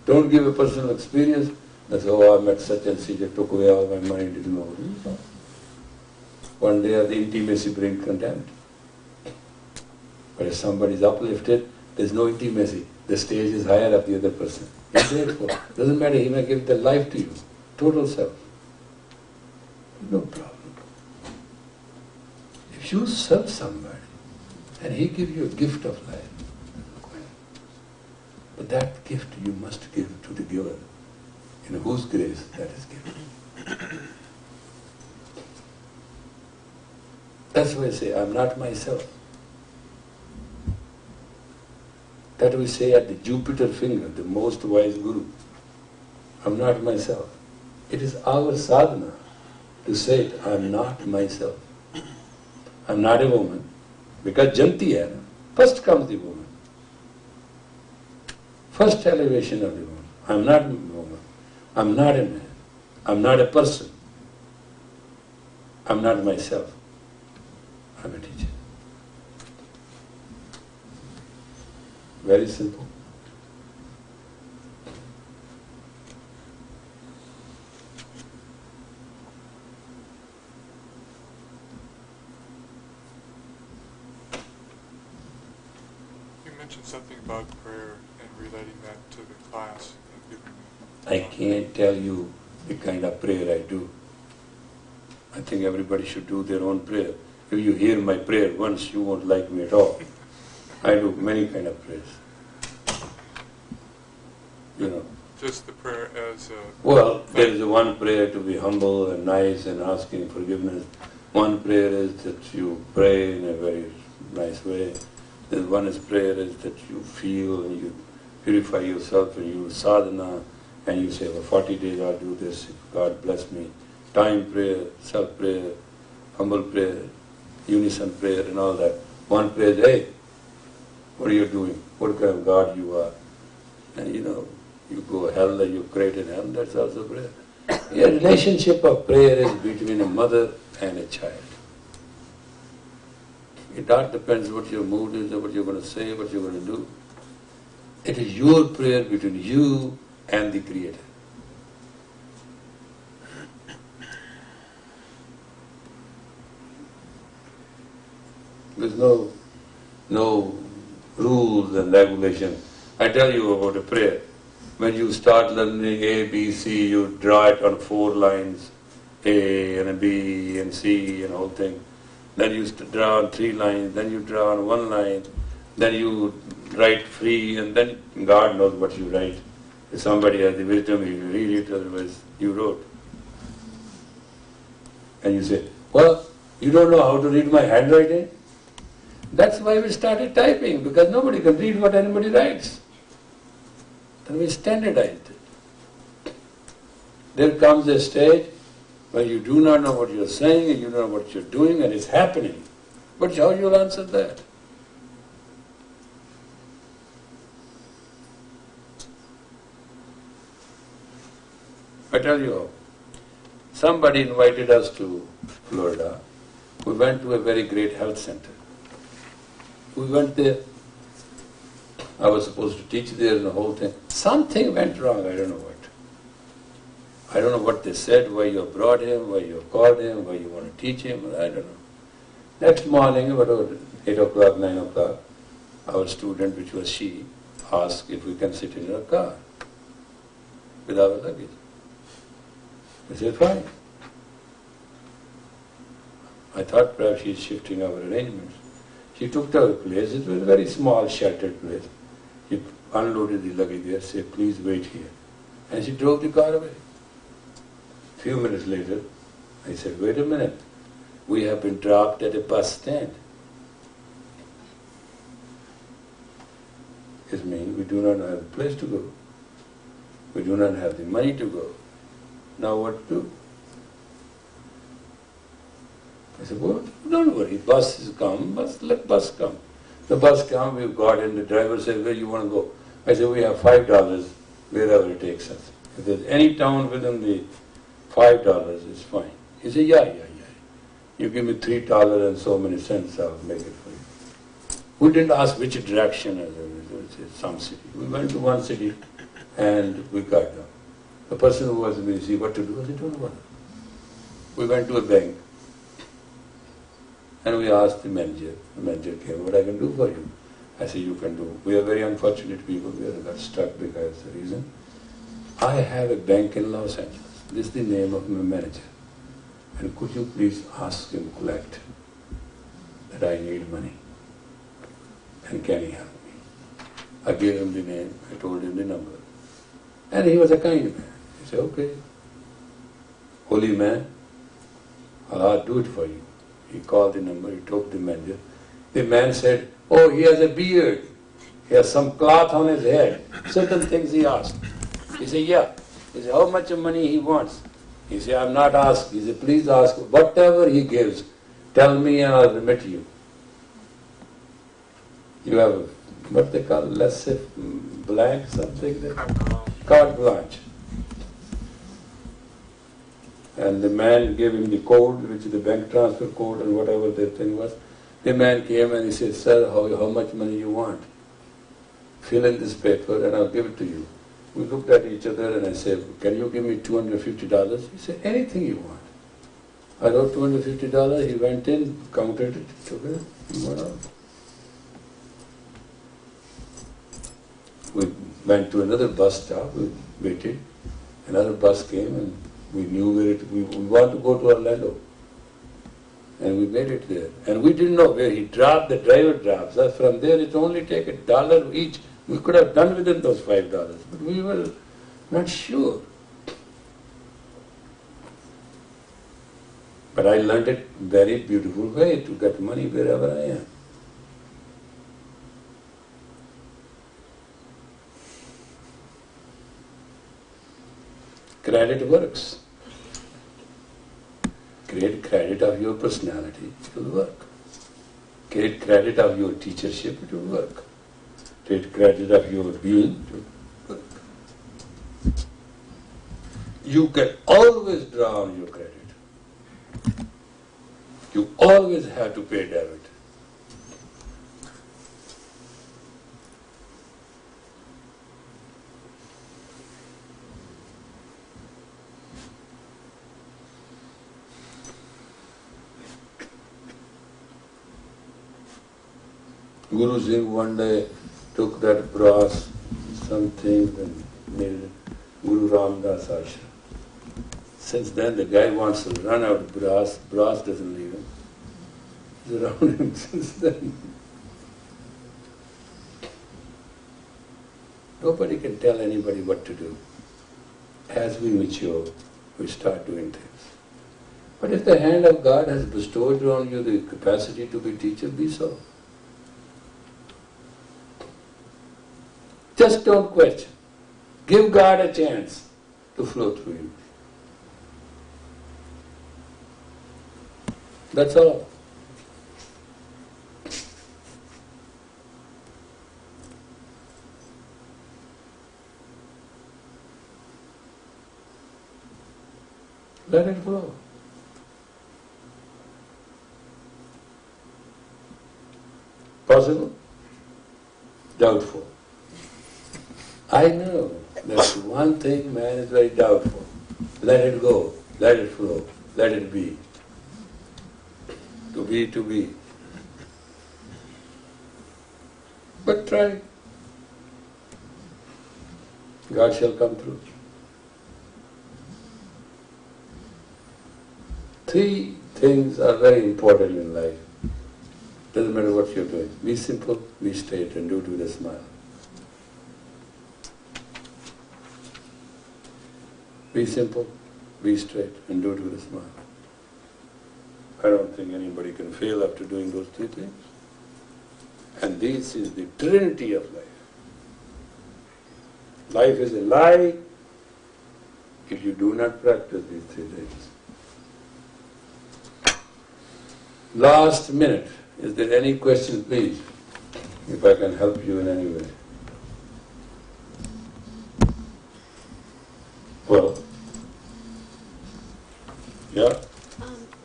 Don't give a personal experience, that's, oh, I met such and such, it took away all my money, didn't know. One day the intimacy brings contempt. But if somebody is uplifted, there's no intimacy. The stage is higher up the other person. He's grateful. Doesn't matter, he may give the life to you. Total self. No problem. If you serve somebody and he gives you a gift of life, but that gift you must give to the giver, in whose grace that is given. That's why I say, I'm not myself. That we say at the Jupiter finger, the most wise Guru. I'm not myself. It is our sadhana to say it, I'm not myself. I'm not a woman, because Janti hai. First comes the woman. First elevation of the woman. I'm not a woman. I'm not a man. I'm not a person. I'm not myself. I'm a teacher. Very simple.
You mentioned something about prayer and relating that to the class and giving
I can't tell you the kind of prayer I do. I think everybody should do their own prayer. If you hear my prayer once, you won't like me at all. I do many kind of prayers. You know.
just the prayer as a...
Well, there is one prayer to be humble and nice and asking forgiveness. One prayer is that you pray in a very nice way. The one is prayer is that you feel and you purify yourself and you sadhana and you say, for 40 days I'll do this, God bless me. Time prayer, self-prayer, humble prayer, unison prayer and all that. One prayer is, hey, what are you doing? What kind of God you are? And you go hell that you created hell, that's also prayer. A relationship of prayer is between a mother and a child. It all depends what your mood is, what you're going to say, what you're going to do. It is your prayer between you and the Creator. There's no rules and regulations. I tell you about a prayer. When you start learning A, B, C, you draw it on 4 lines, A and a B and C and whole thing. Then you draw on 3 lines, then you draw on 1 line, then you write free, and then God knows what you write. If somebody has the wisdom, he will read it, otherwise you wrote. And you say, well, you don't know how to read my handwriting? That's why we started typing, because nobody can read what anybody writes. And we standardized it. There comes a stage when you do not know what you're saying and you don't know what you're doing and it's happening. But how you'll answer that? I tell you how. Somebody invited us to Florida. We went to a very great health center. We went there. I was supposed to teach there and the whole thing. Something went wrong, I don't know what. I don't know what they said, why you brought him, why you called him, why you want to teach him, I don't know. Next morning, about 8 o'clock, 9 o'clock, our student, which was she, asked if we can sit in her car with our luggage. I said, fine. I thought perhaps she's shifting our arrangements. She took to our place. It was a very small, sheltered place. She unloaded the luggage there, said, please wait here. And she drove the car away. Few minutes later, I said, wait a minute. We have been dropped at a bus stand. It means we do not have a place to go. We do not have the money to go. Now what to do? I said, well, don't worry, bus has come, let bus come. The bus come, we've got in, the driver said, where you want to go? I said, we have $5, wherever it takes us. If there's any town within the $5 is fine. He said, yeah. You give me $3 and so many cents, I'll make it for you. We didn't ask which direction, some city. We went to one city and we got down. The person who was with me said, what to do? I said, don't worry. We went to a bank and we asked the manager. The manager came, what I can do for you? I said, you can do. We are very unfortunate people. We got stuck because of the reason. I have a bank in Los Angeles. This is the name of my manager. And could you please ask him to collect that I need money? And can he help me? I gave him the name, I told him the number. And he was a kind man. He said, okay, holy man, I'll do it for you. He called the number, he took the manager. The man said, oh, he has a beard. He has some cloth on his head. Certain things he asked. He said, yeah. He said, how much money he wants? He said, I'm not asked. He said, please ask. Whatever he gives, tell me and I'll remit you. You have what they call laissez blank, something? Carte blanche. And the man gave him the code, which is the bank transfer code and whatever the thing was. The man came and he said, sir, how much money you want? Fill in this paper and I'll give it to you. We looked at each other and I said, can you give me $250? He said, anything you want. I wrote $250, he went in, counted it, took it, and went out. We went to another bus stop, we waited, another bus came and we knew where we want to go to Orlando. And we made it there. And we didn't know where he dropped, the driver drops us. From there it only take $1 each. We could have done within those $5, but we were not sure. But I learned it very beautiful way to get money wherever I am. Credit works. Create credit of your personality, it will work. Create credit of your teachership, it will work. Create credit of your being, it will work. You can always draw on your credit. You always have to pay debit. Guru Singh one day took that brass, something, and made it Guru Ramdas Ashram. Since then the guy wants to run out of brass doesn't leave him. He's around him since then. Nobody can tell anybody what to do. As we mature, we start doing things. But if the hand of God has bestowed on you the capacity to be teacher, be so. Just don't question. Give God a chance to flow through you. That's all. Let it flow. Possible? Doubtful. I know that's one thing man is very doubtful. Let it go, let it flow, let it be. To be, to be. But try. God shall come through. 3 things are very important in life. Doesn't matter what you're doing. Be simple, be straight, and do it with a smile. Be simple, be straight, and do it with a smile. I don't think anybody can fail after doing those 3 things. And this is the trinity of life. Life is a lie if you do not practice these 3 things. Last minute, is there any question, please? If I can help you in any way. Well, yeah?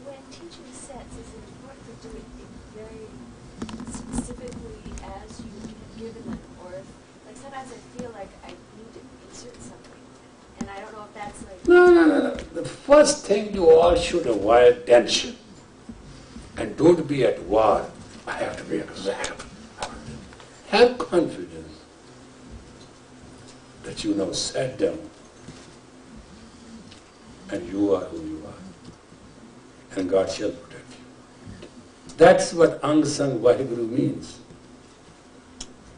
When teaching sets, is it important to do it very specifically as you have given them? Or if, like sometimes I feel like I need to insert something, and I don't know if that's like...
No. The first thing you all should avoid tension. And don't be at war. I have to be exact. Have confidence that you now sat down and you are who you are. And God shall protect you. That's what Ang Sang Vaheguru means.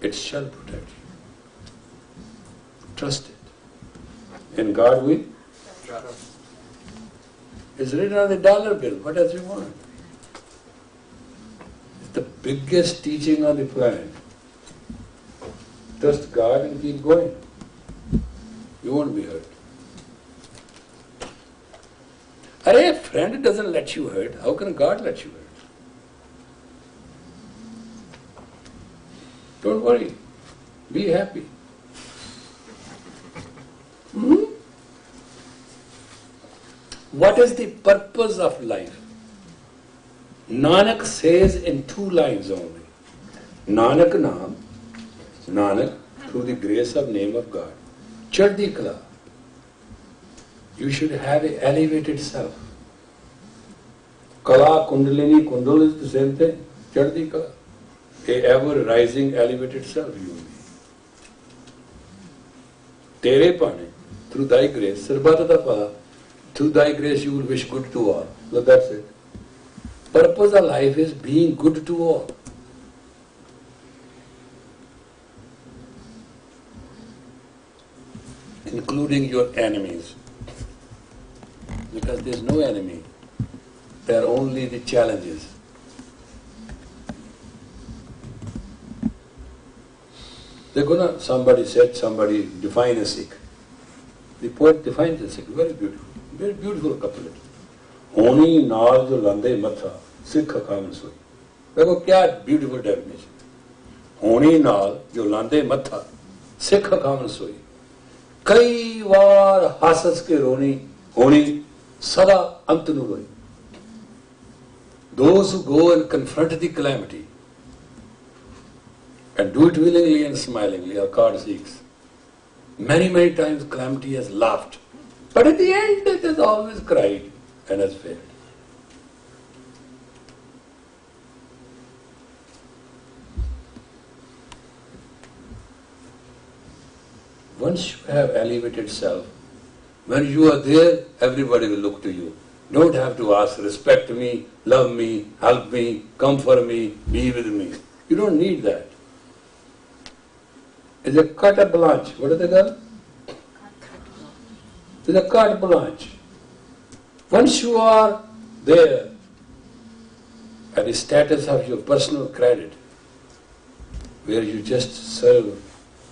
It shall protect you. Trust it. In God we
Trust.
It's written on the dollar bill. What else you want? It's the biggest teaching on the planet. Trust God and keep going. You won't be hurt. A friend doesn't let you hurt. How can God let you hurt? Don't worry. Be happy. What is the purpose of life? Nanak says in 2 lines only. Nanak Naam, Nanak, through the grace of name of God. Chardi Kala. You should have an elevated self. Kala, Kundalini, Kundal is the same thing. Chardi Kala. A ever rising elevated self you will be. Tere Pane, through thy grace, Sarvata Pala, through thy grace you will wish good to all. So that's it. Purpose of life is being good to all. Including your enemies. Because there is no enemy. There are only the challenges. Somebody said, somebody define a Sikh. The poet defines this very beautiful couplet. Honi naal jo lande matha, sikh kaam soi. देखो क्या beautiful definition. होनी नाल जो लांदे मत्था सिख खामन सोई. कई बार हासस के रोनी होनी सदा अंत नु रोई. Those who go and confront the calamity and do it willingly and smilingly are called Sikhs. Many times calamity has laughed, but at the end it has always cried and has failed. Once you have elevated self, when you are there, everybody will look to you. Don't have to ask, respect me, love me, help me, come for me, be with me. You don't need that. It's a carte blanche. What is it called? It's a carte blanche. Once you are there at the status of your personal credit, where you just serve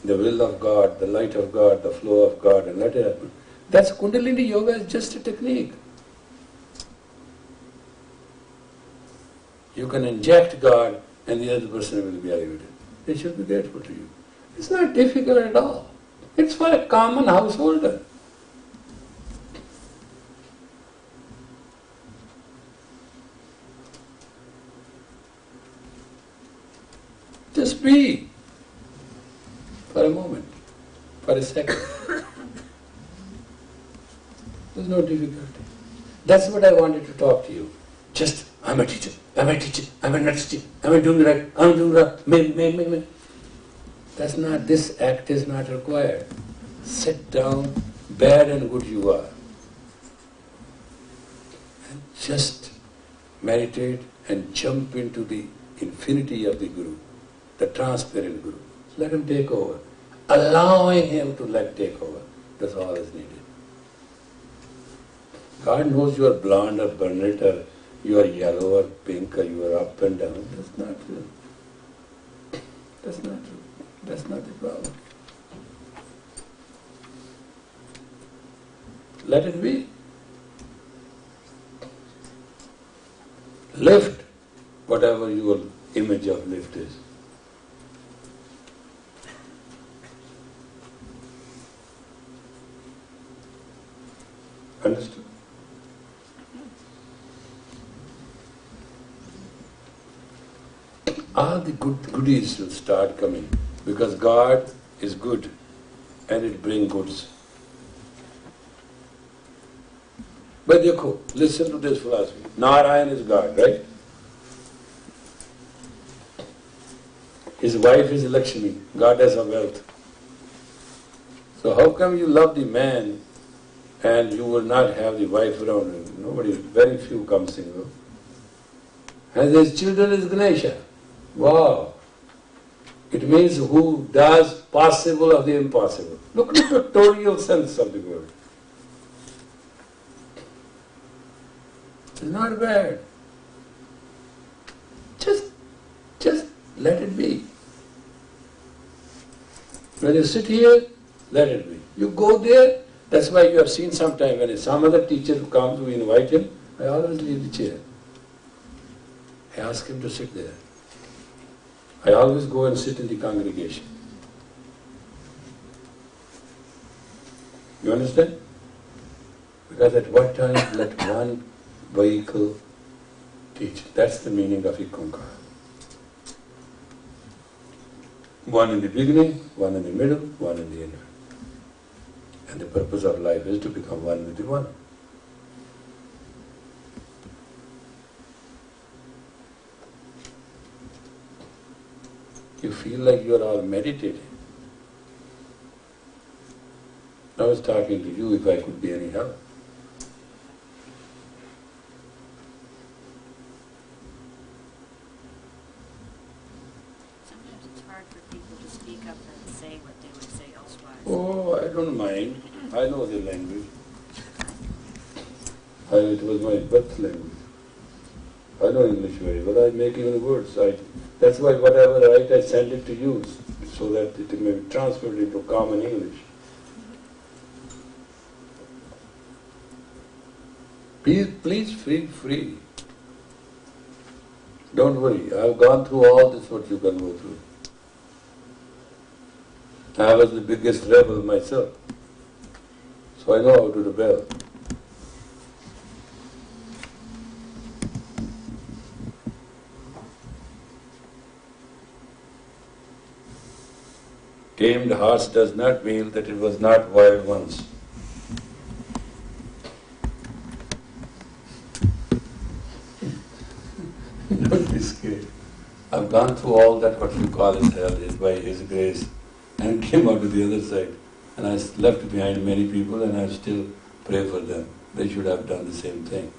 the will of God, the light of God, the flow of God, and let it happen. That's Kundalini Yoga is just a technique. You can inject God and the other person will be elevated. They should be grateful to you. It's not difficult at all. It's for a common householder. Just be. For a moment, for a second. There's no difficulty. That's what I wanted to talk to you. Just, I'm a teacher, I'm a teacher, I'm a nurse teacher, I'm doing right, I'm doing right, me. That's not, this act is not required. Sit down, bad and good you are. And just meditate and jump into the infinity of the Guru, the transparent Guru. Let him take over. Allowing him to take over. That's all is needed. God knows you are blonde or brunette or you are yellow or pink or you are up and down. That's not true. That's not true. That's not the problem. Let it be. Lift whatever your image of lift is. Understood? All the goodies will start coming because God is good and it brings goods. But dekho, listen to this philosophy. Narayan is God, right? His wife is Lakshmi, goddess of wealth. So how come you love the man and you will not have the wife around? Nobody, very few come single. And his children is Ganesha. Wow! It means who does possible of the impossible. Look at the pictorial sense of the word. It's not bad. Just let it be. When you sit here, let it be. You go there, that's why you have seen sometime when some other teacher comes, we invite him, I always leave the chair. I ask him to sit there. I always go and sit in the congregation. You understand? Because at what time let one vehicle teach. That's the meaning of Ikonkar. One in the beginning, one in the middle, one in the end. And the purpose of life is to become one with the one. You feel like you are all meditating. I was talking to you if I could be any help.
Sometimes it's hard for people to speak up and say what they would say elsewise.
Oh, I don't mind. I know the language. It was my birth language. I know English very well. I make even words. That's why whatever I write, I send it to you so that it may be transferred into common English. Please feel free. Don't worry, I've gone through all this what you can go through. I was the biggest rebel myself, so I know how to rebel. Tamed horse does not mean that it was not wild once. Don't be scared. I've gone through all that what you call as hell is by His grace and came out to the other side. And I left behind many people and I still pray for them. They should have done the same thing.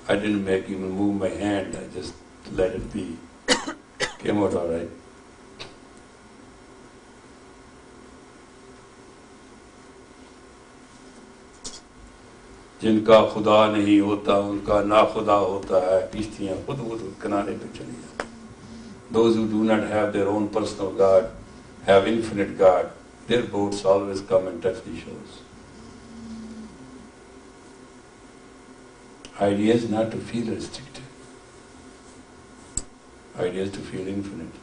I didn't make even move my hand, I just let it be. Came out all right. जिनका खुदा नहीं होता उनका ना खुदा होता है किश्तियाँ खुद किनारे पे चली जाती. Those who do not have their own personal God, have infinite God, their boats always come and touch the shores. Idea is not to feel restricted. Idea is to feel infinite.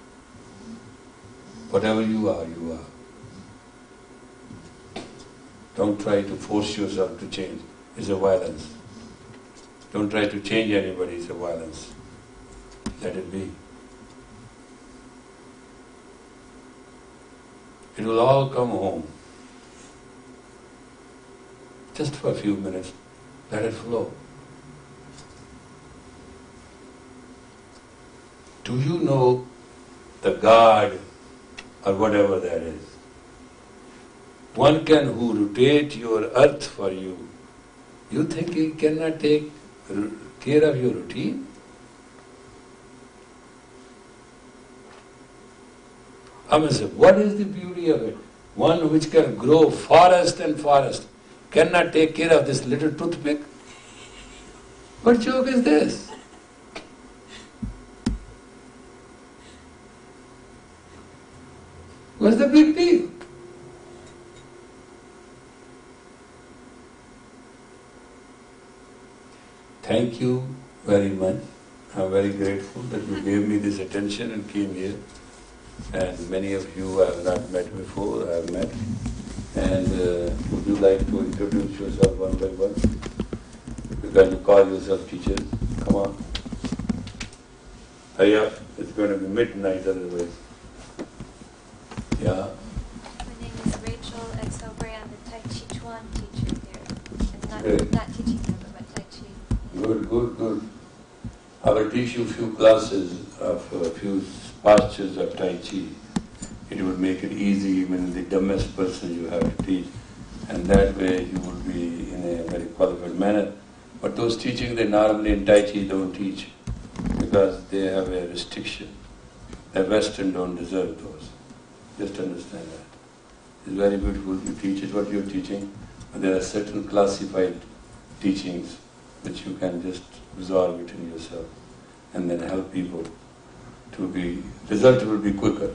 Whatever you are, you are. Don't try to force yourself to change. It's a violence. Don't try to change anybody, it's a violence. Let it be. It will all come home. Just for a few minutes, let it flow. Do you know the God or whatever that is? One can who rotate your earth for you. You think he cannot take care of your routine? I mean, what is the beauty of it? One which can grow forest and forest cannot take care of this little toothpick? What joke is this? What's the big deal? Thank you very much. I'm very grateful that you gave me this attention and came here. And many of you I have not met before, I have met. And would you like to introduce yourself one by one? Because you call yourself teachers. Come on. Hurry up. It's going to be midnight otherwise. Yeah.
My name is Rachel Excelbury. I'm the Tai Chi Chuan teacher here. And
Great.
not teaching yoga, but Tai Chi.
Good, good, good. I will teach you a few classes of a few postures of Tai Chi. It will make it easy even the dumbest person you have to teach. And that way you will be in a very qualified manner. But those teachings they normally in Tai Chi don't teach because they have a restriction. The Western don't deserve those. Just understand that. It's very beautiful. You teach it what you're teaching, but there are certain classified teachings which you can just absorb it in yourself and then help people to be, result will be quicker.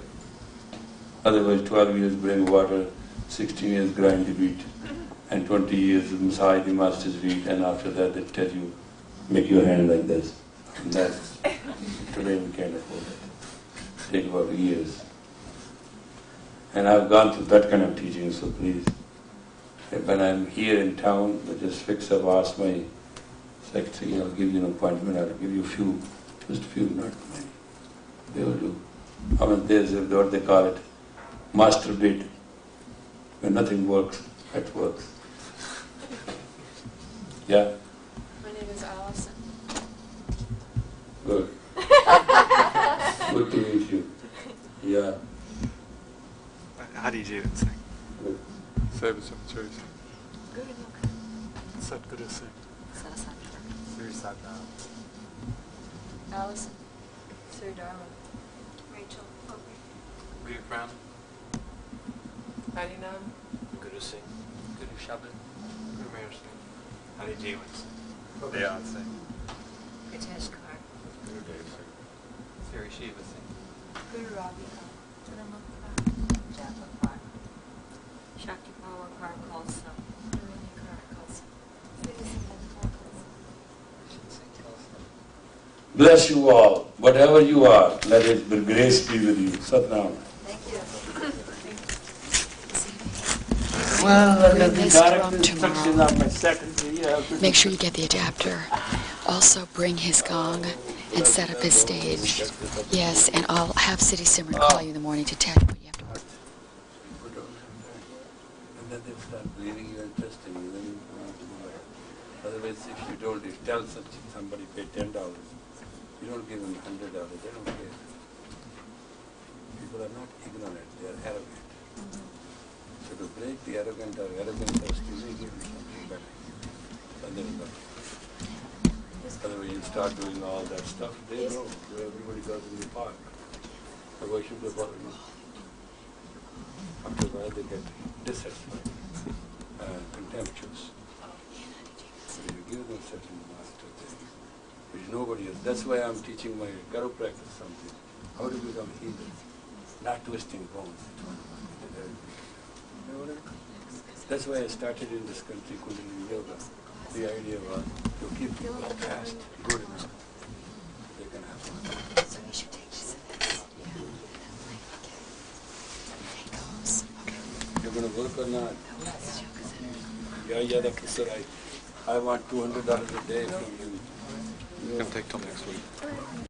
Otherwise 12 years bring water, 16 years grind the wheat, and 20 years massage the master's feet, and after that they tell you, make your hand like this. And that's, today we can't afford it. Take about years. And I've gone through that kind of teaching, so please, when I'm here in town, just fix up, ask my secretary, I'll give you an appointment, I'll give you a few, just a few, not many. They will do. I mean, there's what they call it, master bid. When nothing works, that works. Yeah?
My name is Allison.
Good. Good to meet you. Yeah.
How do you do it? Sing.
Good.
Seva Samachari.
Guru Mukha.
Satguru Singh. Sri Satnam.
Allison. Sir Dharma. Rachel.
Be a friend.
Harinam, Guru Singh, Guru Shabad,
Guru Mayor Singh.
Hari Jeevan Singh,
Dayan Singh.
Ritesh Kaur.
Guru Dev Singh, Sri Shiva Singh,
Guru Radhika.
Guru Mukha. Japa Kaur. Shakti Power Kaur Khalsa.
Guru Nikar Khalsa. Sri Simhan Khalsa.
Bless you all. Whatever you are, let it be grace be with you. Satnam.
Well, under the direct instruction of my secretary,
Make sure you get the adapter. Also bring his gong and set up his stage. Yes, and I'll have City Simran call you in the morning to tell you what you have to work.
And then they start believing you and trusting you, then you have to do that. Otherwise, if you don't, if you tell somebody pay $10, you don't give them $100, they don't care. People are not ignorant, they are arrogant. So to break the arrogant or arrogant first, you need to give them something better. And then otherwise you start doing all that stuff, they know, everybody goes in the park. So why should they bother you? After a while they get dissatisfied, contemptuous. So you give them certain master things, which nobody else. That's why I'm teaching my chiropractor something. How to become healer, not twisting bones. That's why I started in this country Kundalini Yoga. The idea was to keep people fast, good enough, they can have fun.
So you should take this and this.
You're going to work or not? Yeah, Professor, I want $200 a day from you.
It's going to take till next week.